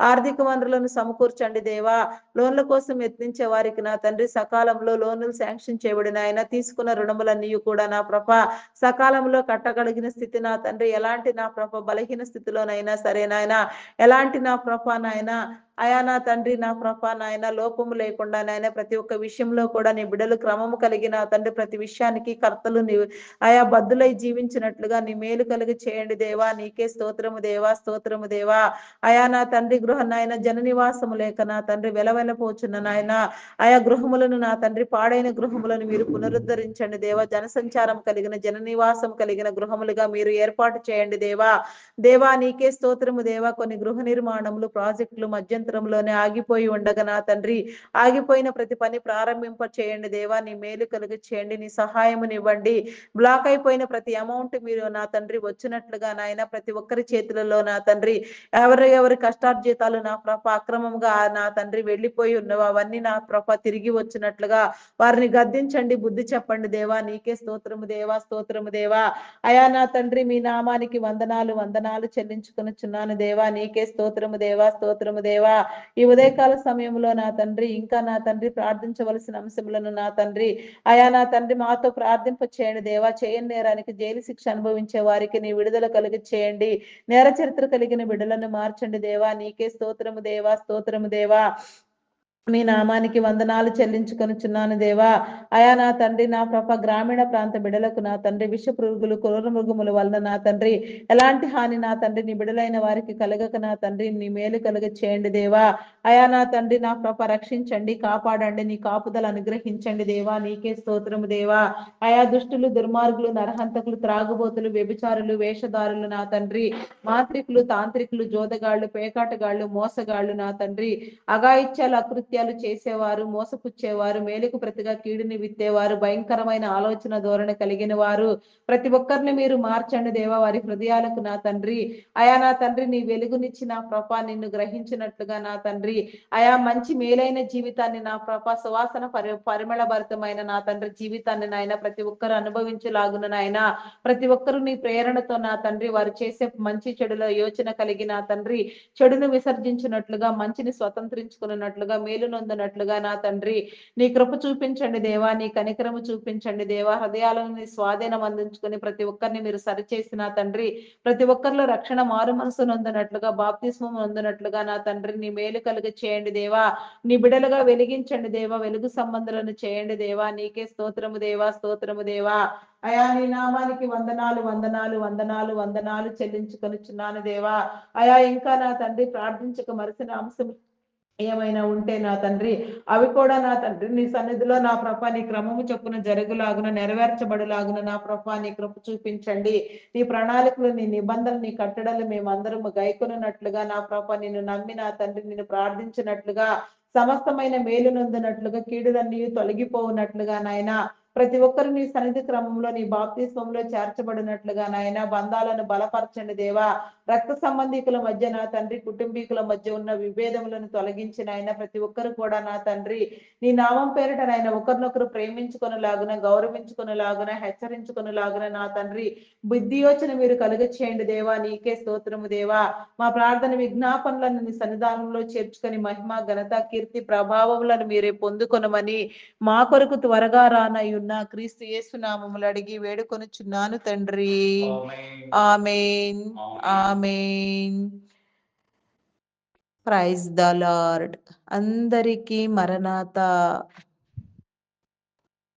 ఆర్థిక వనరులను సమకూర్చండి దేవా లోన్ల కోసం యత్నించే వారికి నా తండ్రి సకాలంలో లోన్లు శాంక్షన్ చేయబడిన ఆయన తీసుకున్న రుణములన్నీ కూడా నా ప్రభ సకాలంలో కట్టగలిగిన స్థితి నా తండ్రి ఎలాంటి నా ప్రభ బలహీన స్థితిలోనైనా సరే నాయన ఎలాంటి నా ప్రభ నాయన అయా నా తండ్రి నా ప్రభ నాయన లోపము లేకుండా నాయన ప్రతి ఒక్క విషయంలో కూడా నీ బిడలు క్రమము కలిగిన తండ్రి ప్రతి విషయానికి కర్తలు నీ ఆయా బద్దులై జీవించినట్లుగా నీ మేలు కలిగి చేయండి దేవా నీకే స్తోత్రము దేవా స్తోత్రము దేవా అయా నా తండ్రి గృహ నాయన జన నివాసము లేక నా తండ్రి వెలవెలపోచున్న నాయన ఆయా గృహములను నా తండ్రి పాడైన గృహములను మీరు పునరుద్ధరించండి దేవా జనసంచారం కలిగిన జన నివాసం కలిగిన గృహములుగా మీరు ఏర్పాటు చేయండి దేవా దేవా నీకే స్తోత్రము దేవా కొన్ని గృహ నిర్మాణములు ప్రాజెక్టులు మధ్యంతరంలోనే ఆగిపోయి ఉండగా నా తండ్రి ఆగిపోయిన ప్రతి పని ప్రారంభింప చేయండి దేవా నీ మేలు కలుగు చేయండి నీ సహాయమునివ్వండి బ్లాక్ అయిపోయిన ప్రతి అమౌంట్ మీరు నా తండ్రి వచ్చినట్లుగా నాయన ప్రతి ఒక్కరి చేతులలో నా తండ్రి ఎవరి కష్టార్జితాలు నా ప్రభ అక్రమంగా నా తండ్రి వెళ్ళిపోయి ఉన్నవి అవన్నీ నా ప్రభ తిరిగి వచ్చినట్లుగా వారిని గద్దించండి బుద్ధి చెప్పండి దేవా నీకే స్తోత్రము దేవా స్తోత్రము దేవా అయా నా తండ్రి మీ నామానికి వందనాలు వందనాలు చెల్లించుకొనుచున్నాను దేవా నీకే స్తోత్రము దేవా స్తోత్రము దేవా ఈ ఉదయకాల సమయంలో నా తండ్రి ఇంకా నా తండ్రి ప్రార్థించవలసిన అంశములను నా తండ్రి అయా నా తండ్రి మాతో ప్రార్థింప చేయండి దేవా చేయని నేరానికి జైలు శిక్ష అనుభవించే వారికి నీ విడుదల కలిగి చేయండి నేర చరిత్ర కలిగిన బిడ్డలను మార్చండి దేవా నీకే స్తోత్రము దేవా స్తోత్రము దేవా మీ నామానికి వందనాలు చెల్లించుకొనుచున్నాను దేవా అయా నా తండ్రి నా ప్రభ గ్రామీణ ప్రాంత బిడలకు నా తండ్రి విష పురుగులు క్రూర మృగముల వలన నా తండ్రి ఎలాంటి హాని నా తండ్రి నీ బిడలైన వారికి కలగక నా తండ్రి నీ మేలు కలుగ చేయండి దేవా అయా నా తండ్రి నా ప్రభ రక్షించండి కాపాడండి నీ కాపుదల అనుగ్రహించండి దేవా నీకే స్తోత్రము దేవా అయా దుష్టులు దుర్మార్గులు నరహంతకులు త్రాగుబోతులు వ్యభిచారులు వేషధారులు నా తండ్రి మాంత్రికులు తాంత్రికులు జోదగాళ్లు పేకాటగాళ్లు మోసగాళ్లు నా తండ్రి అగాయిత్యాలు అకృత్యాలు అకృత్యాలు చేసేవారు, మోసపుచ్చేవారు, మేలుకు ప్రతిగా కీడుని విత్తేవారు, భయంకరమైన ఆలోచన ధోరణి కలిగిన వారు ప్రతి ఒక్కరిని మీరు మార్చండి దేవా. వారి హృదయాలకు నా తండ్రి అయా నా తండ్రి నీ వెలుగునిచ్చి నా ప్రభా నిన్ను గ్రహించినట్లుగా నా తండ్రి అయా మంచి మేలైన జీవితాన్ని నా ప్రభా సువాసన పరిమళభరితమైన నా తండ్రి జీవితాన్ని నాయన ప్రతి ఒక్కరు అనుభవించలాగున నాయన ప్రతి ఒక్కరు నీ ప్రేరణతో నా తండ్రి వారు చేసే మంచి చెడుల యోచన కలిగి నా తండ్రి చెడును విసర్జించినట్లుగా మంచిని స్వతంత్రించుకున్నట్లుగా మేలు నొందినట్లుగా నా తండ్రి నీ కృప చూపించండి దేవా. నీ కనికరము చూపించండి దేవా. హృదయాలను నీ స్వాధీనం అందించుకుని ప్రతి ఒక్కరిని మీరు సరిచేసిన తండ్రి ప్రతి ఒక్కరిలో రక్షణ మారు మనసు నొందినట్లుగా బాప్తిస్మం నొందినట్లుగా నా తండ్రి నీ మేలు కలుగ చేయండి దేవా. నీ బిడలుగా వెలిగించండి దేవా. వెలుగు సంబంధాలను చేయండి దేవా. నీకే స్తోత్రము దేవా, స్తోత్రము దేవా. అయా నీ నామానికి వందనాలు వందనాలు వందనాలు వందనాలు చెల్లించుకొనిచున్నాను దేవా. అయా ఇంకా నా తండ్రి ప్రార్థించక మరిసిన అంశం ఏమైనా ఉంటే నా తండ్రి అవి కూడా నా తండ్రి నీ సన్నిధిలో నా ప్రభా నీ క్రమము చొప్పున జరుగులాగున నెరవేర్చబడులాగున నా ప్రభా నీ కృప చూపించండి. నీ ప్రణాళికలు నీ నిబంధనలు నీ కట్టడలు మేమందరము గైకొనున్నట్లుగా నా ప్రభా నిన్ను నమ్మి నా తండ్రి నిన్ను ప్రార్థించినట్లుగా సమస్తమైన మేలు నొందినట్లుగా కీడులన్నీ తొలగిపోవునట్లుగా నాయన ప్రతి ఒక్కరు నీ సన్నిధి క్రమంలో నీ బాప్తిస్మంలో చేర్చబడినట్లుగా నాయన బంధాలను బలపరచండి దేవా. రక్త సంబంధికుల మధ్య నా తండ్రి కుటుంబీకుల మధ్య ఉన్న విభేదములను తొలగించి నాయన ప్రతి ఒక్కరు కూడా నా తండ్రి నీ నామం పేరిట నాయన ఒకరినొకరు ప్రేమించుకొనిలాగున గౌరవించుకొనిలాగున హెచ్చరించుకొనిలాగున నా తండ్రి బుద్ధి యోచన మీరు కలుగ చేయండి దేవా. నీకే స్తోత్రము దేవా. మా ప్రార్థన విజ్ఞాపనలను నీ సన్నిధానంలో చేర్చుకొని మహిమ ఘనత కీర్తి ప్రభావములను మీరే పొందుకొనమని మా కొరకు త్వరగా రానయ్యున్న క్రీస్తు యేసు నామములు అడిగి వేడుకొనుచున్నాను తండ్రి. Amen amen. Praise the lord. అందరికీ మరణాత.